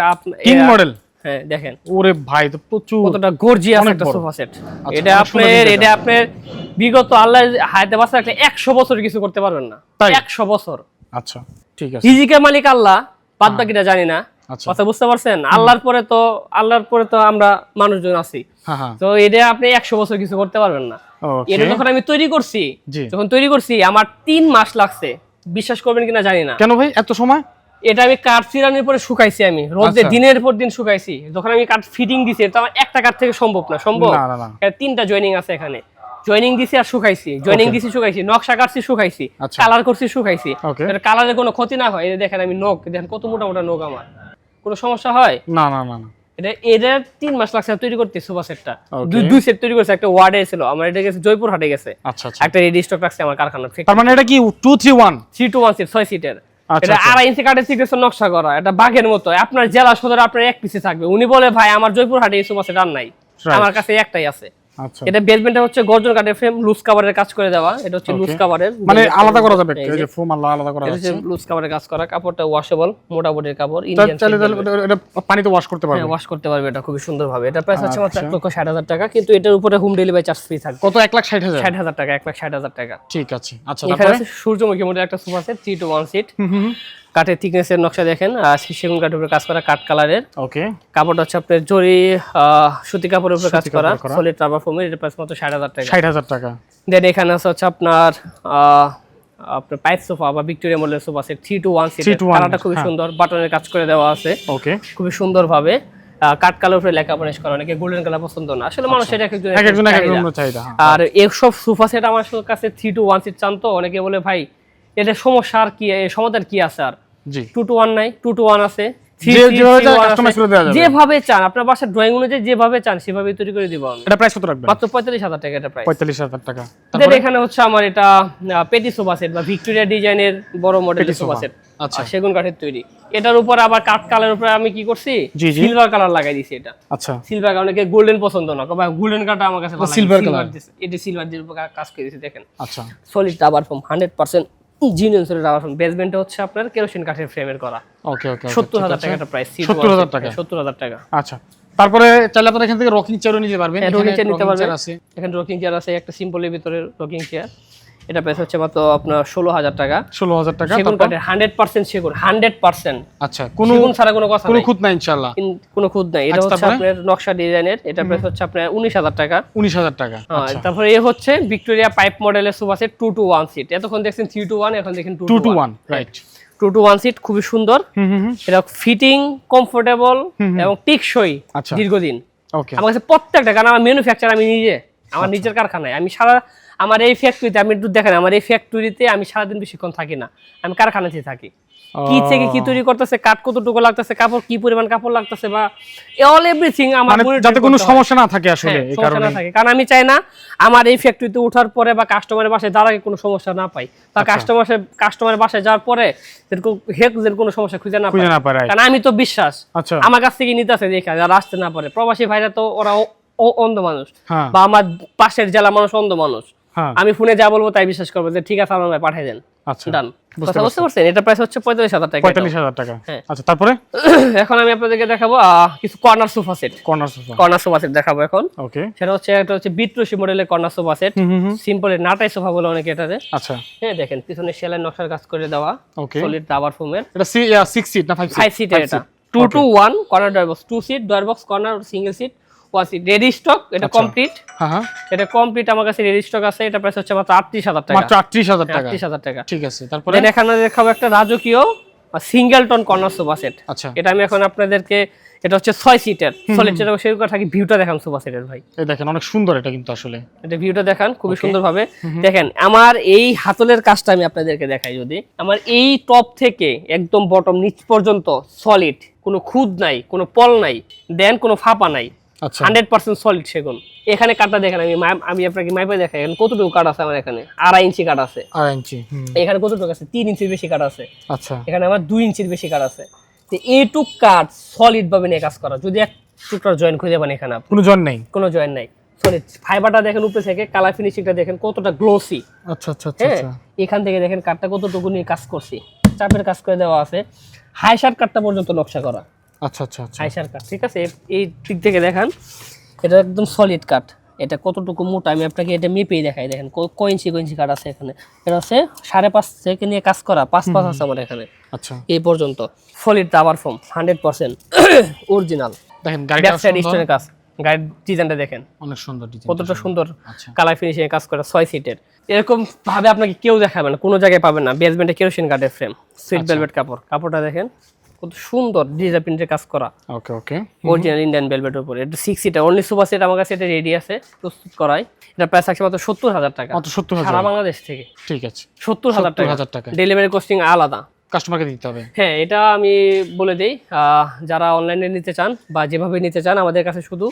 কিং মডেল হ্যাঁ দেখেন ওরে ভাই তো প্রচুর কতটা গর্জিয়াস একটা সোফা সেট। এটা আপনার বিগত আল্লাহ হায়াতে বাঁচা রাখলে 100 বছর কিছু করতে পারবেন না। 100 বছর। আচ্ছা ঠিক আছে। রিজিকের মালিক আল্লাহ, বাদ বাকিটা জানি না। কথা বুঝতে পারছেন? আল্লাহর পরে তো আমরা মানুষজন আছি। তো এটা আপনি 100 বছর কিছু করতে পারবেন না। এটা যখন আমি তৈরি করছি আমার 3 মাস লাগছে। বিশ্বাস করবেন কিনা জানি না। কেন ভাই এত সময়? এটা আমি কাঠ চিরানোর পরে শুকাইছি, আমি রোদে দিনের পর দিন শুকাইছি। যখন আমি কাঠ ফিটিং দিছি তো আমার একটা কাঠ থেকে সম্ভব না। তিনটা জয়েনিং আছে এখানে। জয়েনিং দিছি আর শুকাইছি, শুকাইছি, নকশা কাটছি, শুকাইছি, কালার করছি, শুকাইছি। কালারের কোনো ক্ষতি না হয়। এই দেখেন আমি নখ দেখেন কত মোটা মোটা নখ, আমার কোনো সমস্যা হয় না। এটা 3 মাস লাগছে তৈরি করতে। সোফা সেটটা দুই সেট তৈরি করছে। একটা ওয়ার্ডে ছিল আমার, এটা গেছে জয়পুর হাটে গেছে। একটা রেডি স্টক রাখছে আমার কারখানা। তার মানে এটা কি 231 321 সিট 6 সিটের। এটা 2.5 ইঞ্চি কাঠের সিটের নকশা করা। এটা বাঘের মতো। আপনার জেলা সদরে আপনার এক পিসে থাকবে। উনি বলে ভাই আমার জয়পুর হাটে এই সোফা সেট আর নাই, আমার কাছে একটাই আছে। এটা বেসমেন্টটা হচ্ছে গর্জন কাঠের ফ্রেম, লুজ কভারের কাজ করে দেওয়া। এটা হচ্ছে লুজ কভারের, মানে আলাদা করা যাবে। এই যে ফোম আলাদা করা যাচ্ছে। এটা লুজ কভারের কাজ করা। কাপড়টা ওয়াশেবল, মোটা বডির কাপড়। এটা পানিতে ওয়াশ করতে পারবে? ওয়াশ করতে পারবে এটা খুব সুন্দরভাবে। এটা প্রাইস হচ্ছে মাত্র 1,60,000 টাকা, কিন্তু এটার উপরে হোম ডেলিভারি চার্জ ফ্রি থাকবে। কত? 1,60,000? 60,000 টাকা, 1,60,000 টাকা। ঠিক আছে। আচ্ছা, এখানে আছে সূর্যমুখী মডেল একটা সোফা সেট 3-to-1 সিট। কাঠের থিকনেসের নকশা দেখেন, সেগুন কাঠের উপরে কাজ করা, কাঠ কালারের। ওকে। কাপড়টা হচ্ছে আপনার জরি সুতি কাপড়ের উপরে কাজ করা, সলিড রাবার ফোমের। এটা প্রাইস মাত্র 60,000 টাকা। 60,000 টাকা। দেন এখানে আছে হচ্ছে আপনার পাইপ সোফা বা ভিক্টোরিয়া মডেলের সোফা সেট 3-to-1 সিট। কালারটা খুব সুন্দর, বাটনের কাজ করে দেওয়া আছে। ওকে। খুব সুন্দর ভাবে কাঠ কালার উপরে লেখা পড়াশ করা। অনেকে গোল্ডেন কালার পছন্দ না, আসলে মানুষের এক একজন চাহিদা। আর এইসব সোফা সেট আমার কাছে 3-to-1 সিট চান। তো অনেকে বলে ভাই এটা সমস্যা আর কি, সমাধান কি আছে? আর 2-to-1 নাই, 2-to-1 আছে। যেভাবে চান আপনার বাসার ড্রয়িং অনুযায়ী যেভাবে চান সেভাবে তৈরি করে দিব। এটা প্রাইস কত রাখবেন? মাত্র 45,000 টাকা এটা প্রাইস। 45,000 টাকা। তারপর এখানে হচ্ছে আমার এটা পেটি সোফা সেট বা ভিক্টোরিয়া ডিজাইনের বড় মডেলের সোফা সেট। আচ্ছা, সেগুন কাঠের তৈরি। এটার উপর আবার কাঠ কালারের উপরে আমি কি করছি, সিলভার কালার লাগাই দিয়েছি। এটা আচ্ছা সিলভার কালার, অনেকে গোল্ডেন পছন্দ না, ভাই গোল্ডেন কালারটা আমার কাছে ভালো লাগে। সিলভার কালার এটা সিলভার দিয়ে কাজ করে দিয়েছি দেখেন। আচ্ছা, solid rubber foam 100% genius rubber foam. বেসমেন্টে হচ্ছে আপনার কেরোসিন কাঠের ফ্রেমের করা। ওকে। 70,000 টাকা এটা প্রাইস। 70,000 টাকা। 70,000 টাকা। আচ্ছা, তারপরে চাইলে আপনারা এখান থেকে রকিং চেয়ারও নিতে পারবেন। রকিং চেয়ার নিতে পারবেন। এখানে রকিং চেয়ার আছে একটা সিম্পলের ভিতরে রকিং চেয়ার। এটা প্রাইস হচ্ছে মাত্র আপনার 16,000 টাকা। 16,000 টাকা। সেগুন কাঠের 100% সেগুন, 100%। আচ্ছা, কোনো সেগুন ছাড়া কোনো কথা নাই, কোনো খুঁত নাই ইনশাআল্লাহ, কোনো খুঁত নাই। এটা হচ্ছে আপনার নকশা ডিজাইনের। এটা প্রাইস হচ্ছে আপনার 19,000 টাকা। 19,000 টাকা। আচ্ছা, তারপরে এই হচ্ছে ভিক্টোরিয়া পাইপ মডেলের সোফা সেট 2-to-1 সিট। এতক্ষণ দেখছেন 3-to-1, এখন দেখেন 2-to-1। রাইট, 2-to-1 সিট খুবই সুন্দর। এটা ফিটিং, কমফোর্টেবল এবং টেকসই দীর্ঘদিন। ওকে। আমার কাছে প্রত্যেকটা, কারণ আমার ম্যানুফ্যাকচার আমি নিজে, আমার নিজের কারখানায়। আমি আমার এই ফ্যাক্টরিতে, আমি একটু দেখেন, আমার এই ফ্যাক্টরিতে আমি সারাদিন বেশিক্ষণ থাকি না, আমি কারখানাতে থাকি। কি থেকে কি তৈরি করতেছে, কাঠ কতটুকু লাগতেছে, কাপড় কি পরিমাণ কাপড় লাগতেছে, বা অল এভরিথিং আমার, যাতে কোনো সমস্যা না থাকে আসলে। এই কারণে কারণ আমি চাই না আমার এই ফ্যাক্টরিতে ওঠার পরে বা কাস্টমারের বাসায় যাওয়ার আগে কোনো সমস্যা না পাই, বা কাস্টমারের বাসায় যাওয়ার পরে যেরকম কোনো সমস্যা খুঁজে না পাই। কারণ আমি তো বিশ্বাস আমার কাছ থেকে নিতে আছে দেখে যারা আসতে না পারে। প্রবাসী ভাইরা তো ওরা অন্ধ মানুষ, বা আমার পাশের জেলা মানুষ অন্ধ মানুষ। আমি ফোনে যা বলবো তাই বিশ্বাস করবো যে ঠিক আছে আমার ভাই পাঠিয়ে দেন। আচ্ছা, ডান। কথা বুঝতে পারছেন? এটা প্রাইস হচ্ছে 45,000 টাকা। 45,000 টাকা। আচ্ছা, তারপরে এখন আমি আপনাদেরকে দেখাবো কিছু corner sofa set. Corner sofa set দেখাবো এখন। ওকে। এটা হচ্ছে বিট্রোসি মডেলের কর্নার সোফা সেট। সিম্পলের নাটাই সোফা বলে অনেকে এটাতে। আচ্ছা, হ্যাঁ দেখেন পিছনে সেলাই নকশার কাজ করে দেওয়া, সলিড রাবার ফোমের। এটা 6 সিট না 5 সিট? এটা 2-to-1 corner drawer box, 2 seat drawer box, corner single seat, ready stock. এটা কমপ্লিট। এটা কমপ্লিট আমার কাছে রেডি স্টক আছে। এটা প্রাইস হচ্ছে মাত্র 38,000 টাকা। মাত্র 38,000 টাকা। 38,000 টাকা। ঠিক আছে। তারপরে এখানে দেখাবো একটা রাজকীয় single tone corner sofa set. আচ্ছা, এটা আমি এখন আপনাদেরকে, এটা হচ্ছে 6 সিটের সলিড চেয়ার। সেই কথা কি ভিউটা দেখান সোফা সেটের ভাই, এই দেখেন অনেক সুন্দর। এটা কিন্তু আসলে এটা ভিউটা দেখান খুবই সুন্দর ভাবে। দেখেন আমার এই হাতলের কাজটা আমি আপনাদেরকে দেখাই। যদি আমার এই টপ থেকে একদম বটম নিচ পর্যন্ত সলিড, কোনো খুদ নাই, কোনো পল নাই, দেন কোনো ফাঁপা নাই। 100% সলিড সেগুন। এখানে কাটটা দেখেন, আমি আপনাকে মাইপে দেখাই এখানে কতটুকু কাট আছে। আমার এখানে 2.5 ইঞ্চি কাট আছে। 2.5 ইঞ্চি। এখানে কতটুকু আছে? 3 ইঞ্চির বেশি কাট আছে। আচ্ছা, এখানে আমার 2 ইঞ্চির বেশি কাট আছে। তো এইটুক কাট সলিড ভাবে নিয়ে কাজ করা। যদি এক টুকরা জয়েন্ট খুঁজে পান, এখানে কোনো জয়েন্ট নাই, কোনো জয়েন্ট নাই, সলিড। ফাইবারটা দেখেন উপরে থেকে, কালার ফিনিশিংটা দেখেন কতটা গ্লোসি। আচ্ছা আচ্ছা আচ্ছা। এখান থেকে দেখেন কাটটা কতটুকু নিয়ে কাজ করছি, চাপের কাজ করে দেওয়া আছে। হাই শার্ট কাটটা পর্যন্ত নকশা করা। আচ্ছা আচ্ছা আচ্ছা হাইসার কাঠ, ঠিক আছে। এই দিক থেকে দেখেন এটা একদম সলিড কাঠ। এটা কতটুকু মোটা আমি আপনাকে এটা মেপেই দেখাই। দেখেন কয় ইঞ্চি কাঠ আছে এখানে। এটা হচ্ছে 5.5 থেকে নিয়ে কাজ করা, 5 আছে আমার এখানে। আচ্ছা, এই পর্যন্ত সলিড রাবার ফোম 100% অরিজিনাল। দেখেন গাড়িটা ব্যাক সাইড স্টোনের কাজ, গাড়ির ডিজাইনটা দেখেন অনেক সুন্দর ডিজাইন, কতটা সুন্দর আচ্ছা কালার ফিনিশিং এ কাজ করা 6 সিটের। এরকম ভাবে আপনাকে কেউ দেখাবে না, কোনো জায়গায় পাবেন না। বেসমেন্টে কেরোসিন কাঠের ফ্রেম, সুইট ভেলভেট কাপড়, কাপড়টা দেখেন কত সুন্দর ডিজিটাল প্রিন্টের কাজ করা, ওকে ওকে অরিজিনাল ইন্ডিয়ান ভেলভেটের উপরে। এটা 6 সিটার অনলি সুপার সেট আমার কাছে এটা রেডি আছে প্রস্তুত করাই। এটা প্রাইস আছে মাত্র 70,000 টাকা, মাত্র 70,000 সারা বাংলাদেশ থেকে। ঠিক আছে 70,000 টাকা ডেলিভারি কস্টিং আলাদা, কাস্টমারকে দিতে হবে। হ্যাঁ এটা আমি বলে দেই, যারা অনলাইনে নিতে চান বা যেভাবে নিতে চান আমাদের কাছে শুধু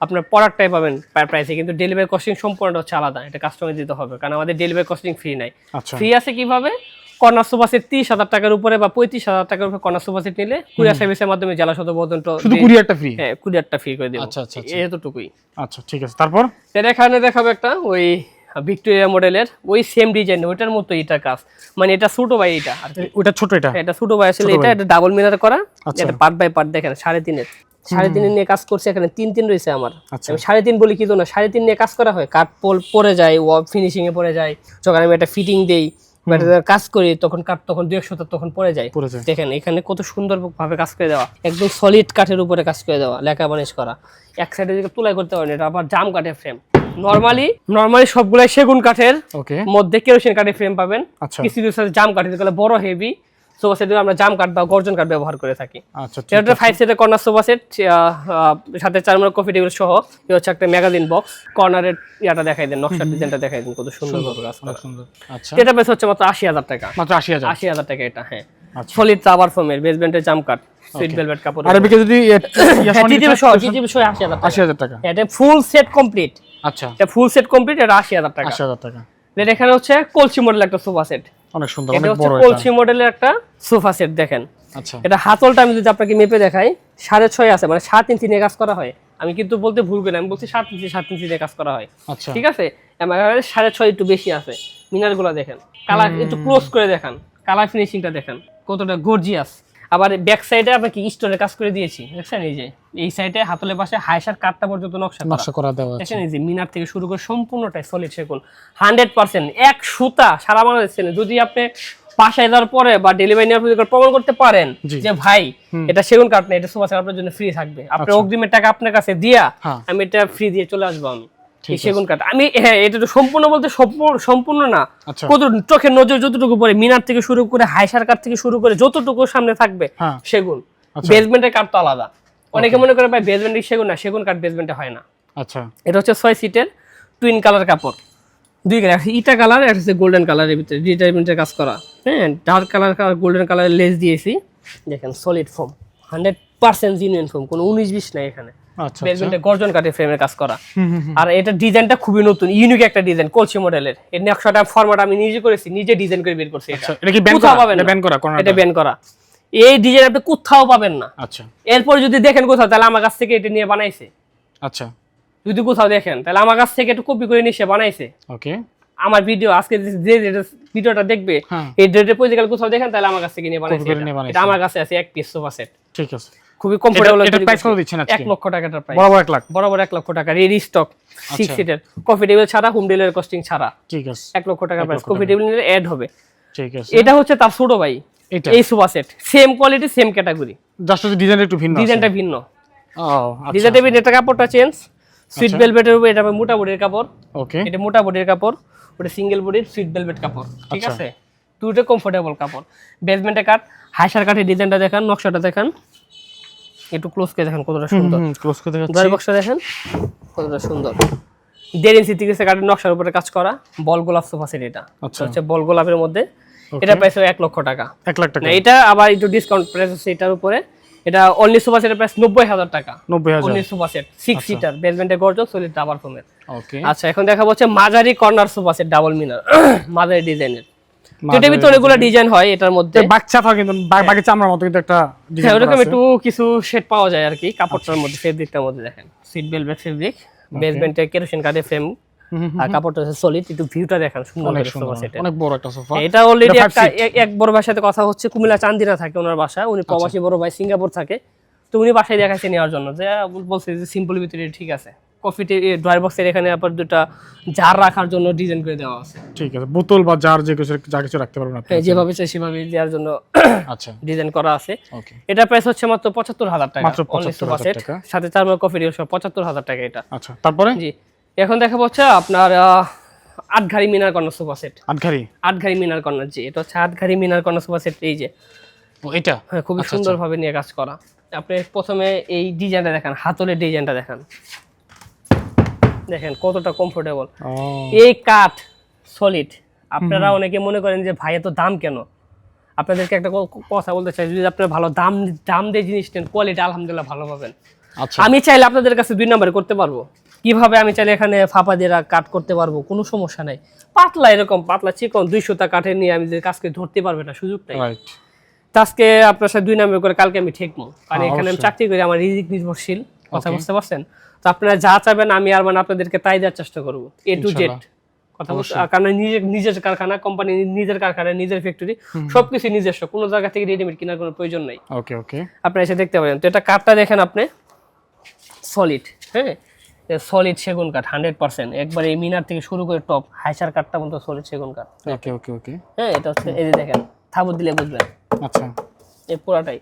আপনার প্রোডাক্টটাই পাবেন প্রাইসে, কিন্তু ডেলিভারি কস্টিং সম্পূর্ণ হচ্ছে আলাদা। এটা কাস্টমার দিতে হবে, কারণ আমাদের ডেলিভারি কস্টিং ফ্রি নাই। আচ্ছা ফ্রি আছে কিভাবে? কর্নার সোফা সেট 30,000 টাকার উপরে বা 35,000 টাকার উপরে কর্নার সোফা সেট নিলে কুরিয়ার সার্ভিসের মাধ্যমে জেলা সদর পর্যন্ত শুধু কুরিয়ারটা ফ্রি? হ্যাঁ কুরিয়ারটা ফ্রি করে দেব। আচ্ছা আচ্ছা এতটুকুই। আচ্ছা ঠিক আছে, তারপর এখানে দেখাবো একটা ওই ভিক্টোরিয়া মডেলের ওই সেম ডিজাইন, ওইটার মতো এটা কাজ, মানে এটা ছোট ভাই, এটা আর কি ওটা ছোট, এটা ছোট ভাই আসলে। এটা ডাবল মিনার করা, এটা পার্ট বাই পার্ট দেখেন 3.5 নিয়ে কাজ করছে। এখানে 3 রয়েছে আমার, আমি 3.5 বলি কি জন্য, 3.5 নিয়ে কাজ করা হয়, কাঠ পরে যায়, ফিনিশিং এ পরে যায়। যখন আমি এটা ফিটিং দেই কাজ করি তখন কাঠ তখন 200 তখন পরে যায়। দেখেন এখানে কত সুন্দর ভাবে কাজ করে দেওয়া, একদম সলিড কাঠের উপরে কাজ করে দেওয়া, লেখা বানিশ করা। এক সাইডে দিকে তুলাই করতে পারেন, এটা আবার জাম কাঠের ফ্রেম। নরমালি সবগুলাই সেগুন কাঠের মধ্যে কেরোসিন কাঠের ফ্রেম পাবেন, কিছু কিছু জাম কাঠের, যেগুলো বড় হেভি সোফা সেট আমরা জাম কাঠ বা গর্জন কাঠ ব্যবহার করে থাকি। আচ্ছা এটা 5 সিটের কর্নার সোফা সেট, সাথে 4 নম্বর কফি টেবিল সহ। এটা হচ্ছে একটা ম্যাগাজিন বক্স। কর্নারের ইয়াটা দেখাই দেন, নকশার ডিজাইনটা দেখাই দেন, কত সুন্দর ভাবে কাজ করা। আচ্ছা এটা বেশ হচ্ছে মাত্র 80,000 টাকা, মাত্র 80,000 টাকা এটা। হ্যাঁ সলিড রাবার ফোমের বেসমেন্টের জাম কাঠ, সুইট ভেলভেট কাপড়। আর বিকে যদি জিজিবি সহ 80,000 টাকা। এটা ফুল সেট কমপ্লিট। আচ্ছা এটা ফুল সেট কমপ্লিট, এটা 80,000 টাকা। 80,000 টাকা। এখানে হচ্ছে কলসি মডেল একটা সোফা সেট, অনেক সুন্দর, এটা অনেক হচ্ছে বড়। কলসি মডেলের একটা সোফা সেট দেখেন। আচ্ছা এটা হাতলটা আমি যদি আপনাকে মেপে দেখাই 6.5 আছে, মানে 7 ইঞ্চি নিয়ে কাজ করা হয়। আমি কিন্তু বলতে ভুল করি, আমি বলছি 7 ইঞ্চি নিয়ে কাজ করা হয়। আচ্ছা ঠিক আছে, আমার 6.5 একটু বেশি আছে। মিনারগুলো দেখেন, কালার একটু ক্লোজ করে দেখেন, কালার ফিনিশিংটা দেখেন কতটা গর্জিয়াস। আবার ব্যাক সাইডে আপনাকে স্টোনের কাজ করে দিয়েছি, দেখছেন এই যে এই সাইডে হাতলের পাশে হাইসার কাঠটা পর্যন্ত নকশা করা দেওয়া আছে। দেখেন এই যে মিনার থেকে শুরু করে সম্পূর্ণটাই সলিড সেগুন 100%, এক সুতা সারা বাংলাদেশ। যদি আপনি বাসায় যাওয়ার পরে বা ডেলিভারি নেওয়ার পরে প্রমাণ করতে পারেন যে ভাই এটা সেগুন কাঠ না, এটা সোফা সেট আপনার জন্য ফ্রি থাকবে। আপনার অগ্রিমের টাকা আপনার কাছে দিয়া আমি এটা ফ্রি দিয়ে চলে আসবো। আমি সেগুন কাঠ আমি, হ্যাঁ এটা তো সম্পূর্ণ বলতে সম্পূর্ণ না, কত চোখের নজর যতটুকু পরে মিনার থেকে শুরু করে হাইসার কাঠ থেকে শুরু করে যতটুকু সামনে থাকবে সেগুন। বেসমেন্টের কাঠ তো আলাদা, অনেকে মনে করে ভাই বেসমেন্টের সেগুন না, সেগুন কাঠ বেসমেন্টে হয় না। আচ্ছা এটা হচ্ছে 6 সিটের টুইন কালার কাপড়, 2 কালার, ইটা কালার আর হচ্ছে গোল্ডেন কালারের ভিতরে ডিজিটাল প্রিন্টের কাজ করা। হ্যাঁ ডার্ক কালার গোল্ডেন কালারের লেস দিয়েছি। দেখেন সলিড ফোম 100% জিনুইন ফোম, কোনো 19-20 নাই এখানে। আচ্ছা বেসমেন্টে গর্জন কাঠের ফ্রেমের কাজ করা। আর এটা ডিজাইনটা খুবই নতুন, ইউনিক একটা ডিজাইন, কলসি মডেলের। এর নকশাটা ফরম্যাট আমি নিজে করেছি, নিজে ডিজাইন করে বের করছি। এটা কি ব্যান করা? এটা ব্যান করা, এই ডিজাইন আপনি কোথাও পাবেন না। আচ্ছা এরপর যদি দেখেন কোথাও, তাহলে আমার কাছ থেকে এটা নিয়ে বানাইছে। আচ্ছা যদি কোথাও দেখেন তাহলে আমার কাছ থেকে একটু কপি করে নিয়ে সে বানাইছে। ওকে আমার ভিডিও আজকে যে ভিডিওটা দেখবে এই ডেটের পজিশন কোথাও দেখেন তাহলে আমার কাছ থেকে নিয়ে বানাইছে। এটা আমার কাছে আছে এক পিস সোফা সেট। ঠিক আছে, খুবই কমফোর্টেবল। এটা প্রাইস কত দিচ্ছেন আজকে? 1 লক্ষ টাকাটার প্রাইস, বরাবর 1 লাখ, বরাবর 1 লক্ষ টাকা। রেডি স্টক 6 সিটের, কফি টেবিল ছাড়া, হোম ডেলিভারি কস্টিং ছাড়া। ঠিক আছে 1 লক্ষ টাকা প্রাইস, কফি টেবিল নিলে অ্যাড হবে। ঠিক আছে, এটা হচ্ছে তার ছোট ভাই। এই sofa set same quality same category, just ডিজাইনটা একটু ভিন্ন, ডিজাইনটা ভিন্ন। ও আচ্ছা, ডিজাইনটা ভিন্ন, এটা কাপড়টা চেঞ্জ। সুইট ভেলভেটের উপরে, এটা মোটা বডির কাপড়। ওকে, এটা মোটা বডির কাপড়, ওটা সিঙ্গেল বডির সুইট ভেলভেট কাপড়। ঠিক আছে, দুটো কমফোর্টেবল কাপড়। বেসমেন্টে কাট, হাইসার কাঠের ডিজাইনটা দেখেন, নকশাটা দেখেন, একটু ক্লোজ করে দেখেন কতটা সুন্দর। ক্লোজ করে দেখাচ্ছি, ড্রয়ার বক্সটা দেখেন কতটা সুন্দর। 1.5 ইঞ্চি 30 কাঠের নকশার উপরে কাজ করা বল গোলাপ সোফা সেট। এটা হচ্ছে বল গোলাপের মধ্যে। এটা প্রাইস 1 লক্ষ টাকা। 1 লাখ টাকা। না এটা আবার একটু ডিসকাউন্ট প্রাইস আছে এটার উপরে। এটা অনলি সোফা সেটের প্রাইস 90,000 টাকা। 90,000 অনলি সোফা সেট 6 সিটার, বেসমেন্টে গর্জন, সলিড রাবার ফোমের। ওকে, আচ্ছা এখন দেখা হচ্ছে মাঝারি কর্নার সোফা সেট, ডাবল মিনার, মাঝারি ডিজাইনের। এটার ভিতরে অনেকগুলো ডিজাইন হয়, এটার মধ্যে বাচ্চা থাকে কিন্তু বাকি চামড়ার মতো কিন্তু একটা ডিজাইন আছে। এরকম একটু কিছু শেড পাওয়া যায় আর কি কাপড়টার মধ্যে। ফেব্রিকটার মধ্যে দেখেন সিট ভেলভেট ফেব্রিক, বেসমেন্টে কেরোসিন কাঠের ফ্রেম, আর কাপড়টা হচ্ছে সলিড। একটু ভিউটা দেখেন সুন্দর করে সোফা সেটে, অনেক বড় একটা সোফা। এটা অলরেডি একটা এক বড় ভাইয়ের সাথে কথা হচ্ছে, কুমিল্লা চান্দিনা থাকে ওনার বাসা, উনি প্রবাসী বড় ভাই, সিঙ্গাপুর থাকে। তো তো উনি বাসায় দেখাইছে নেওয়ার জন্য, যে বলছে যে সিম্পল ভিতরে ঠিক আছে। কফি ড্রয়ার বক্সের এখানে আবার দুটো জার রাখার জন্য ডিজাইন করে দেওয়া আছে। ঠিক আছে, বোতল বা জার যে কিছু যা কিছু রাখতে পারবেন আপনি। যেভাবে চাই সেভাবে দেওয়ার জন্য আচ্ছা ডিজাইন করা আছে। ওকে, এটা প্রাইস হচ্ছে মাত্র ৭৫,০০০ টাকা, মাত্র ৭৫,০০০ টাকা, সাথে 4 মগ কফি দিয়েছে ৭৫,০০০ টাকা এটা। আচ্ছা তারপরে জি, এখন দেখাবো হচ্ছে আপনার আটঘাড়ি মিনার কর্নার সোফা সেট। আটঘাড়ি মিনার কর্নার, জি এটা হচ্ছে আটঘাড়ি মিনার কর্নার সোফা সেট। এই যে এটা হ্যাঁ, খুবই সুন্দরভাবে নিয়ে কাজ করা। আপনি প্রথমে এই ডিজাইনটা দেখেন, হাতলের ডিজাইনটা দেখেন, দেখেন কতটা কমফোর্টেবল। এই কাঠ সলিড। আপনারা অনেকে মনে করেন যে ভাই এত দাম কেন, আপনাদেরকে একটা কথা বলতে চাই, যদি আপনারা ভালো দাম দিয়ে জিনিস নেন, কোয়ালিটি আলহামদুলিল্লাহ ভালো পাবেন। আচ্ছা, আমি চাইলে আপনাদের কাছে 2 নম্বরে করতে পারবো। কিভাবে? আমি চাইলে এখানে ফাঁপা দিয়ে কাট করতে পারবো, কোনো সমস্যা নাই। পাতলা এরকম পাতলা চিকন 200টা কাঠে নিয়ে আমি যে কাজকে ধরতে পারবে না, সুযোগ নাই। আজকে আপনার সাথে 2 নম্বর করে কালকে আমি ঠেকবো, কারণ এখানে আমি চাকরি করি, আমার রিজিক নির্ভরশীল। কথা বুঝতে পারছেন? তো আপনারা যা চাইবেন আমি আর মানে আপনাদেরকে তাই দেওয়ার চেষ্টা করবো, A to Z। কথা বলতে, কারণ নিজের কারখানা, কোম্পানি নিজের কারখানা, নিজের ফ্যাক্টরি, সবকিছু নিজস্ব, কোনো জায়গা থেকে রেডিমেড কেনার কোনো প্রয়োজন নাই। ওকে ওকে, আপনারা এসে দেখতে পারেন। তো এটা কাঠটা দেখেন আপনি, সলিড, হ্যাঁ সলিড সেগুন কাঠ 100%, একবারে এই মিনার থেকে শুরু করে টপ হাইসার কাঠটা মতো সলিড সেগুন কাঠ। ওকে ওকে ওকে, হ্যাঁ এটা হচ্ছে, এই যে দেখেন থাবুত দিলে বুঝবেন। আচ্ছা, এই পুরাটাই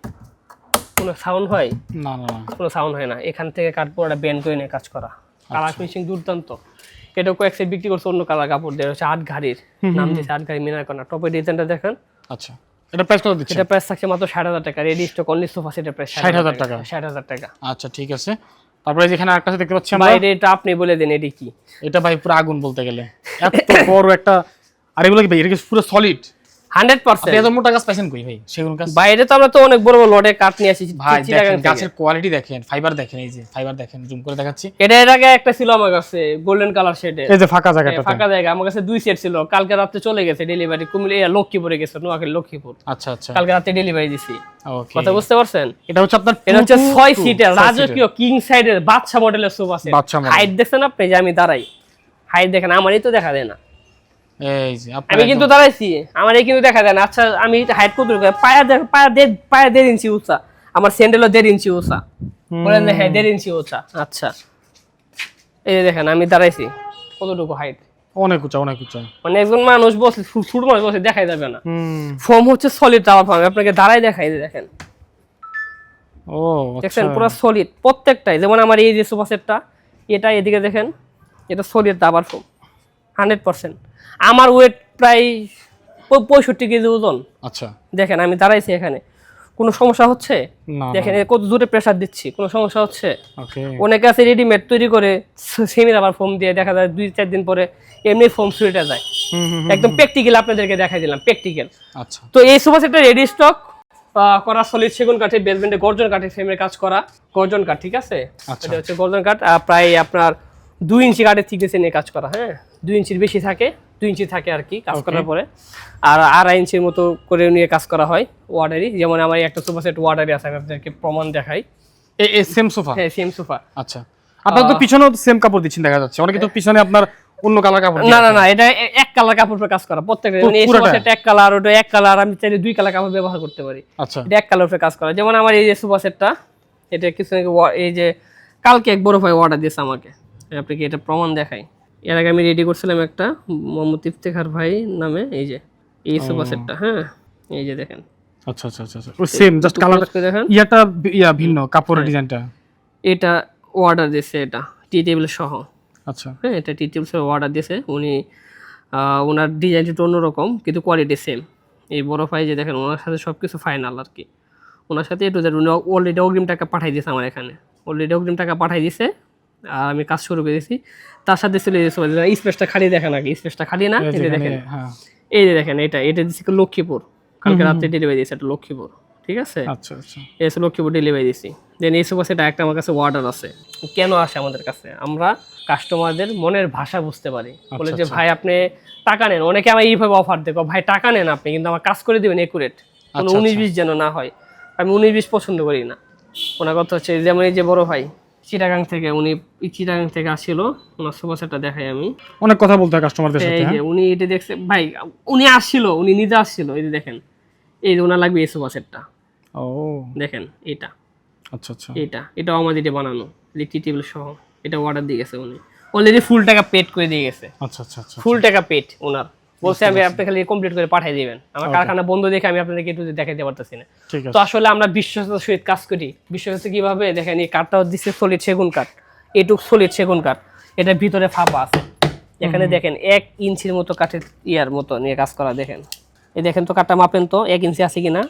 কোনো সাউন্ড হয় না না না, কোনো সাউন্ড হয় না। এখান থেকে কাঠ পুরোটা বেন্ড করে নিয়ে কাজ করা, কালার ফিনিশিং দুর্দান্ত। এটা কয়েক সেট বিক্রি করছে অন্য কালার কাপড় দিয়ে, হচ্ছে আটঘাড়ির, নাম দিয়েছে আটঘাড়ি মিনার কর্নার। টপের ডিজাইনটা দেখেন। আচ্ছা, এটা প্রাইস কত দিচ্ছেন? এটা প্রাইস থাকছে মাত্র 60,000 টাকা। রেডি স্টক অনলি সোফা সেটের প্রাইস 60,000 টাকা। 60,000 টাকা। আচ্ছা ঠিক আছে, তারপরে যেখানে আরেকটা দেখতে পাচ্ছি আমরা, ভাই এটা আপনি বলে দেন এটি কি? এটা ভাই পুরো আগুন বলতে গেলে, এত বড় একটা, আর এগুলো কি ভাই, এটা কি পুরো সলিড 100%? এত মোটা গাছ পাইছেন কই ভাই? সেগুন গাছ বাইরে তো আমরা তো অনেক বড় বড় লটে কাঠ নিয়ে আসি ভাই, চিটাগাং দেখেন থেকে। গাছের কোয়ালিটি দেখেন, ফাইবার দেখেন, এই যে ফাইবার দেখেন, জুম করে দেখাচ্ছি। এটা এর আগে একটা ছিল আমার কাছে গোল্ডেন কালার শেডে, এই যে ফাঁকা জায়গাটা, ফাঁকা জায়গা, আমার কাছে 2 সেট ছিল। কালকে রাতে চলে গেছে ডেলিভারি, কুমিল্লা লক্ষ্মীপুরে গেছে, নোয়াখালী লক্ষ্মীপুর। আচ্ছা আচ্ছা, কালকে রাতে ডেলিভারি দিছি। ওকে, কথা বুঝতে পারছেন? এটা হচ্ছে আপনার, এটা হচ্ছে 6 সিটের রাজকীয় কিং সাইডের বাদশা মডেলের সোফা সেট। হাইট দেখছেন আপনি, যে আমি দাঁড়াই, হাইট দেখেন, আমারই তো দেখা দেয় না। এই যে আমি কিন্তু দাঁড়াইছি, আমার এই কিন্তু দেখা যায় না। আচ্ছা আমি হাইট কত, পায়া 1.5 ইঞ্চি উঁচা, আমার স্যান্ডেলও 1.5 ইঞ্চি উঁচা, বলেন হ্যাঁ 1.5 ইঞ্চি উঁচা। আচ্ছা এই যে দেখেন আমি দাঁড়াইছি কতটুকু হাইট, অনেক উঁচা, অনেক উঁচা, মানে একজন মানুষ বসে, ছোট মানুষ বসে দেখাই যাবে না। ফর্ম হচ্ছে সলিড টাওয়ার ফর্ম, আপনাকে দাঁড়াই দেখাই, দেখেন ও দেখছেন পুরো সলিড প্রত্যেকটাই। যেমন আমার এই যে সোফা সেটটা, এটা এদিকে দেখেন, এটা সলিড টাওয়ার ফর্ম 100%। আমার ওয়েট প্রায় 65 কেজি ওজন। আচ্ছা, দেখেন আমি দাঁড়াইছি এখানে, কোনো সমস্যা হচ্ছে? না দেখেন কত জোরে প্রেসার দিচ্ছি, কোনো সমস্যা হচ্ছে? ওকে, অনেকে আছে রেডিমেড তৈরি করে সেমি রাবার ফোম দিয়ে, দেখা যায় 2-4 দিন পরে এমনি ফোম সুইটে যায়। একদম প্র্যাকটিক্যাল আপনাদেরকে দেখাই দিলাম, প্র্যাকটিক্যাল। আচ্ছা, তো এই সোফা সেটটা রেডি স্টক করা, সলিড সেগুন কাঠে, বেসমেন্টে গর্জন কাঠে ফ্রেমের কাজ করা, গর্জন কাঠ, ঠিক আছে? এটা হচ্ছে গর্জন কাঠ, প্রায় আপনার 2 ইঞ্চি কাঠের থিকনেস নিয়ে কাজ করা। হ্যাঁ 2 ইঞ্চির বেশি থাকে, 2 ইঞ্চি থাকে আর কি কাজ করার পরে, আর 2.5 ইঞ্চির মতো করে নিয়ে কাজ করা হয় ওয়ার্ডারি। যেমন আমার একটা সোফা সেট ওয়ার্ডারি আছে, আমি আপনাদেরকে প্রমাণ দেখাই। এই সেম সোফা? হ্যাঁ সেম সোফা। আচ্ছা, আপনার তো পিছনেও সেম কাপড় দিচ্ছেন দেখা যাচ্ছে, অনেকে তো পিছনে আপনার অন্য কালার কাপড়। না না না, এটা এক কালার কাপড় পরে কাজ করা প্রত্যেকটা, মানে এই সোফা সেট এক কালার, ওটা এক কালার, আমি চাইলে 2 কালার কাপড় ব্যবহার করতে পারি। আচ্ছা, এটা এক কালার পরে কাজ করা। যেমন আমার এই যে সোফা সেটটা, এটা কিছু এই যে কালকে এক বড় ভাই অর্ডার দিয়েছে আমাকে, আপনাকে এটা প্রমাণ দেখাই। এর আগে আমি রেডি করছিলাম একটা মোহাম্মদ ইফতেখার ভাই নামে, এই যে এই সোফা সেটটা। হ্যাঁ এই যে দেখেন, আচ্ছা আচ্ছা আচ্ছা, ও সেম জাস্ট কালার দেখেন, ইয়াটা ভিন্ন, কাপড়ের ডিজাইনটা। এটা অর্ডার দিয়েছে, এটা টি টেবিল সহ। আচ্ছা, হ্যাঁ এটা টি টেবিল সহ অর্ডার দিয়েছে উনি। ওনার ডিজাইনটা একটু অন্যরকম, কিন্তু কোয়ালিটি সেম। এই বড় ভাই যে দেখেন, ওনার সাথে সব কিছু ফাইনাল আর কি, ওনার সাথে একটু উনি অলরেডি অগ্রিম টাকা পাঠাই দিয়েছে আমার এখানে, অলরেডি অগ্রিম টাকা পাঠাই দিয়েছে, আর আমি কাজ শুরু করে দিয়েছি। তার সাথে ছিল এই স্পেসটা খালি দেখেন, আগে স্পেসটা খালি না, এই যে দেখেন, এই যে দেখেন, এটা দিচ্ছি লক্ষ্মীপুর, কালকে রাত্রে ডেলিভারি দিয়েছে, এটা লক্ষ্মীপুর, ঠিক আছে? আচ্ছা আচ্ছা, এই লক্ষ্মীপুর ডেলিভারি দিয়েছি। দেন এই সোফা সেটা একটা আমার কাছে অর্ডার আছে। কেন আসে আমাদের কাছে? আমরা কাস্টমারদের মনের ভাষা বুঝতে পারি, বলে যে ভাই আপনি টাকা নেন। অনেকে আমার এইভাবে অফার দেখো, ভাই টাকা নেন আপনি, কিন্তু আমার কাজ করে দেবেন একুরেট, কোনো 19-20 যেন না হয়। আমি 19-20 পছন্দ করি না। ওনার কথা হচ্ছে, যেমন এই যে বড় ভাই চিটাগাং থেকে, উনি চিটাগাং থেকে আসছিল, ওনার সোফা সেটটা দেখাই আমি। অনেক কথা বলতে হয় কাস্টমারদের সাথে। এই যে উনি এটা দেখছে ভাই, উনি আসছিল, উনি নিজে আসছিল, এই যে দেখেন, এই যে ওনার লাগবে এই সোফা সেটটা। ও দেখেন এটা, আচ্ছা আচ্ছা, এটাও আমাদের এটা বানানো, টি টেবিল সহ। এটা অর্ডার দিয়ে গেছে উনি, অলরেডি ফুল টাকা পেড করে দিয়ে গেছে। আচ্ছা আচ্ছা আচ্ছা, ফুল টাকা পেড ওনার, বলছে আমি আপনি খালি কমপ্লিট করে পাঠিয়ে দিবেন। আমার কারখানা বন্ধ দেখে আমি আপনাদেরকে একটু দেখাইতে পারতেছি না। ঠিক আছে। তো আসলে আমরা বিশ্বাসের সহিত কাজ করি। বিশ্বাস কিভাবে দেখেন, এই কাঠটাও দিচ্ছে সলিড সেগুন কাঠ, এটুক সলিড সেগুন কাঠ, এটার ভিতরে ফাঁপা আছে। এখানে দেখেন 1 ইঞ্চির মতো কাঠের ইয়ার মতো নিয়ে কাজ করা। দেখেন এই দেখেন তো কাঠটা মাপেন তো 1 ইঞ্চি আছে কিনা।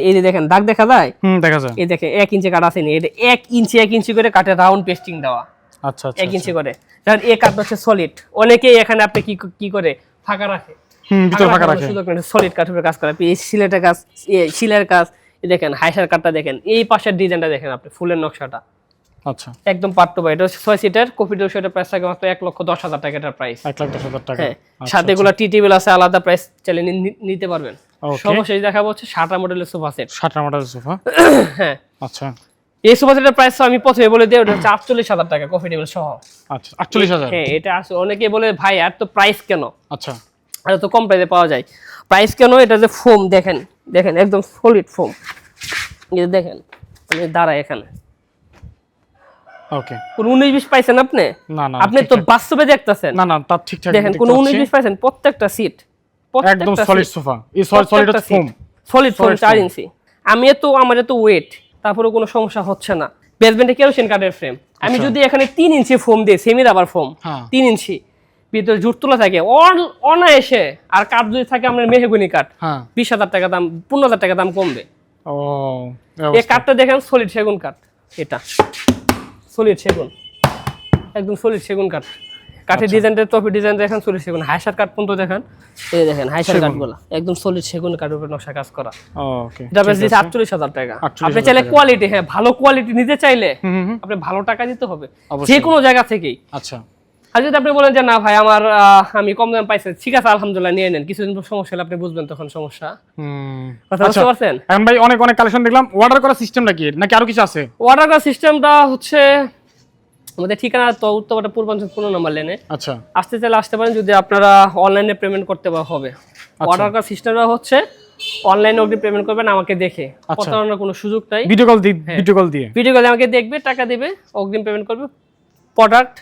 এই যে দেখেন দাগ দেখা যায়, দেখা যায়। এই দেখেন 1 ইঞ্চি কাঠ আছে নি, এটা 1 ইঞ্চি করে কাঠের রাউন্ড পেস্টিং দেওয়া। আচ্ছা আচ্ছা, 1 ইঞ্চি করে। কারণ এই কাঠটা হচ্ছে সলিড। অনেকেই এখানে আপনি কি করে ফাঁকা রাখে, ভিতর ফাঁকা রাখে, সলিড কাঠের কাজ করে। এই সিলেটের কাজ, শিলের কাজ, এই দেখেন হাইসার কাঠটা দেখেন, এই পাশের ডিজাইনটা দেখেন আপনি, ফুলের নকশাটা আচ্ছা একদম পার্ট টু পার্ট। এটা 6 সিটার কফি ডোর, সেটার প্রাইস থাকে মাত্র 1,10,000 টাকা এটার প্রাইস। 1,10,000 টাকা। হ্যাঁ, সাথে এগুলো টি টেবিল আছে, আলাদা প্রাইস চাইলে নিতে পারবেন। Okay. সর্বশেষ দেখাবো হচ্ছে 60 মডেলের সোফা সেট। 60 মডেলের সোফা। হ্যাঁ, আচ্ছা, এই সোফা সেটের প্রাইস আমি প্রথমে বলে দিই, ওটা হচ্ছে 48,000 টাকা কফি টেবিল সহ। আচ্ছা 48,000। হ্যাঁ, এটা আছে। অনেকে বলে ভাই আর তো প্রাইস কেন, আচ্ছা, আর তো কম প্রাইসে পাওয়া যায়। প্রাইস কেন, এটা যে ফোম দেখেন, দেখেন একদম সলিড ফোম। এই যে দেখেন আমি দাঁড়াই এখানে, ওকে। কোন 19-20 পাইছেন আপনি? না না, আপনি তো বাস্তবে দেখতেছেন। না না, তার ঠিকঠাক দেখেন কোন 19-20 পাইছেন? প্রত্যেকটা সিট একদম সলিড সোফা। এই সলিড ফোম, সলিড ফোম 4 ইঞ্চি। আমার এত ওয়েট, তারপরে কোনো সমস্যা হচ্ছে না। বেসমেন্টে কেরোসিন কাঠের ফ্রেম। আমি যদি এখানে 3 ইঞ্চি ফোম দিই, সেমি রাবার ফোম 3 ইঞ্চি, ভিতরে জুট তোলা থাকে অনায়াসে। আর কাঠ যদি থাকে আপনার মেহগনি কাঠ, 20,000 টাকা দাম, 15,000 টাকা দাম কমবে। ও, এই কাঠটা দেখেন সলিড সেগুন কাঠ, এটা সলিড সেগুন, একদম সলিড সেগুন কাঠ। কাঠের ডিজাইনটা, টপি ডিজাইন দেখেন সলিড সেগুন। হাইসার কাঠ পর্যন্ত দেখেন, এই দেখেন হাইসার কাঠগুলো একদম সলিড সেগুন কাঠের উপর নকশা কাজ করা। ওকে, এটা প্রাইস দিচ্ছে 48,000 টাকা। আপনি চাইলে কোয়ালিটি, হ্যাঁ ভালো কোয়ালিটি নিতে চাইলে আপনি ভালো টাকা দিতে হবে যে কোনো জায়গা থেকেই। আচ্ছা, আর যদি আপনি বলেন যে না ভাই আমার আমি কম দাম পাইছি, ঠিক আছে আলহামদুলিল্লাহ নিয়ে নেন, কিছুদিন পর সমস্যা হলে আপনি বুঝবেন তখন সমস্যা। কথা বুঝতে পারছেন? এখন ভাই অনেক কালেকশন দেখলাম, অর্ডার করার সিস্টেমটা কি নাকি আরো কিছু আছে? অর্ডার করার সিস্টেমটা হচ্ছে আমাদের ঠিকানা তো উত্তরপাড়া পূর্বাঞ্চল 15 নম্বর লেনে। আচ্ছা, আসতে চাইলে আসতে পারেন, যদি আপনারা অনলাইনে পেমেন্ট করতে হবে। অর্ডার করার সিস্টেমটা হচ্ছে অনলাইনে অগ্রিম পেমেন্ট করবেন আমাকে দেখে, প্রতারণার কোনো সুযোগ নাই। ভিডিও কল দিয়ে আমাকে দেখবে, টাকা দিবে, অগ্রিম পেমেন্ট করবে, প্রোডাক্ট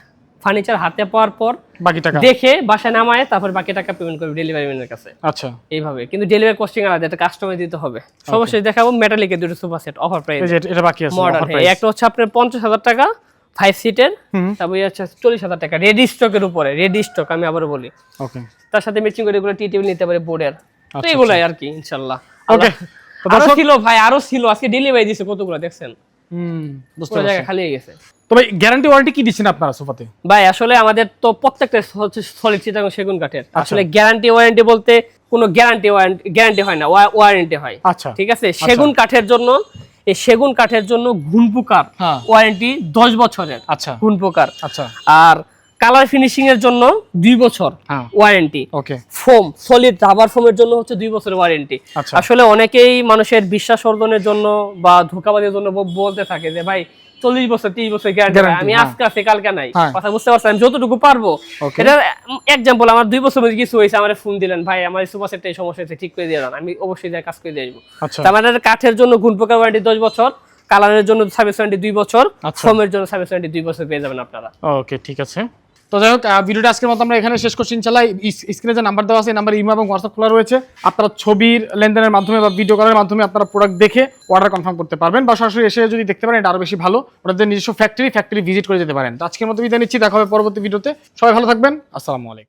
ফার্নিচার হাতে পাওয়ার পর বাকি টাকা দেখে বাসায় নামায় তারপর বাকি টাকা পেমেন্ট করবে ডেলিভারি ম্যানের কাছে। আচ্ছা, এইভাবে। কিন্তু ডেলিভারি কস্টিং আলাদা, এটা কাস্টমার দিতে হবে। সর্বশেষ দেখাবো মেটালিকের দুটো সোফা সেট অফার প্রাইস। এটা বাকি আছে মডার্ন। একটা হচ্ছে আপনার 50,000 টাকা 5 সিটের, তারপর হচ্ছে 40,000 টাকা রেডি স্টকের উপরে। রেডি স্টক আমি আবারও বলি। ওকে, তার সাথে ম্যাচিং করে এগুলো টি টেবিল নিতে পারে বোর্ডের। তো এগুলাই আর কি ইনশাআল্লাহ। ওকে, আরো ছিল ভাই, আরো ছিল। আজকে ডেলিভারি দিছে কতগুলো দেখছেন, বুঝতে পুরো জায়গা পারছি। খালি হয়ে গেছে। তো ভাই গ্যারান্টি ওয়ারেন্টি কি দিচ্ছেন আপনারা সোফাতে? ভাই আসলে আমাদের তো প্রত্যেকটা হচ্ছে সলিড চিটাগং সেগুন কাঠের। আসলে গ্যারান্টি ওয়ারেন্টি বলতে কোনো গ্যারান্টি হয় না, ওয়ারেন্টি হয়। আচ্ছা, ঠিক আছে। সেগুন কাঠের জন্য, এই সেগুন কাঠের জন্য ঘুণ পোকার ওয়ারেন্টি 10 বছরের। আচ্ছা, ঘুণ পোকার। আচ্ছা, আর কালার ফিনিশিং এর জন্য 2 বছর ওয়ারেন্টি। ওকে, ফোম, সলিড রাবার ফোমের জন্য হচ্ছে 2 বছরের ওয়ারেন্টি। আসলে অনেকেই মানুষের বিশ্বাস অর্জনের জন্য বা ধোঁকাবাজির জন্য বলতে থাকে যে ভাই 40 বছর 30 বছর গ্যারান্টি, আমি আজকে আছে কালকে নাই। কথা বুঝতে পারছেন? আমি যতটুকু পারবো। এটা এক্সাম্পল, আমার 2 বছর মধ্যে কিছু হয়েছে, আমার ফোন দিলেন ভাই আমার সোফা সেটটা এই সমস্যা হচ্ছে, ঠিক করে দিয়ে দেন, আমি অবশ্যই যা কাজ করে দিয়ে আসবো। আমাদের কাঠের জন্য গুণ পোকার ওয়ারেন্টি 10 বছর, কালারের জন্য সার্ভিস ওয়ারেন্টি 2 বছর, ফোমের জন্য সার্ভিস ওয়ারেন্টি 2 বছর পেয়ে যাবেন আপনারা। ওকে, ঠিক আছে। তো যাই হোক, ভিডিওটা আজকের মতো আমরা এখানে শেষ করছি। ইনশাআল্লাহ স্ক্রিনে যে নাম্বার দেওয়া আছে, এই নাম্বারে ইমো এবং হোয়াটসঅ্যাপ খোলা রয়েছে। আপনারা ছবির লেনদেনের মাধ্যমে বা ভিডিও কলের মাধ্যমে আপনারা প্রোডাক্ট দেখে অর্ডার কনফার্ম করতে পারবেন, বা সরাসরি এসে যদি দেখতে পারেন এটা আরো বেশি ভালো। ওটাদের নিজস্ব ফ্যাক্টরি ভিজিট করে যেতে পারেন। তো আজকের মতো বিদায় নিচ্ছি, দেখা হবে পরবর্তী ভিডিওতে। সবাই ভালো থাকবেন। আসসালামু আলাইকুম।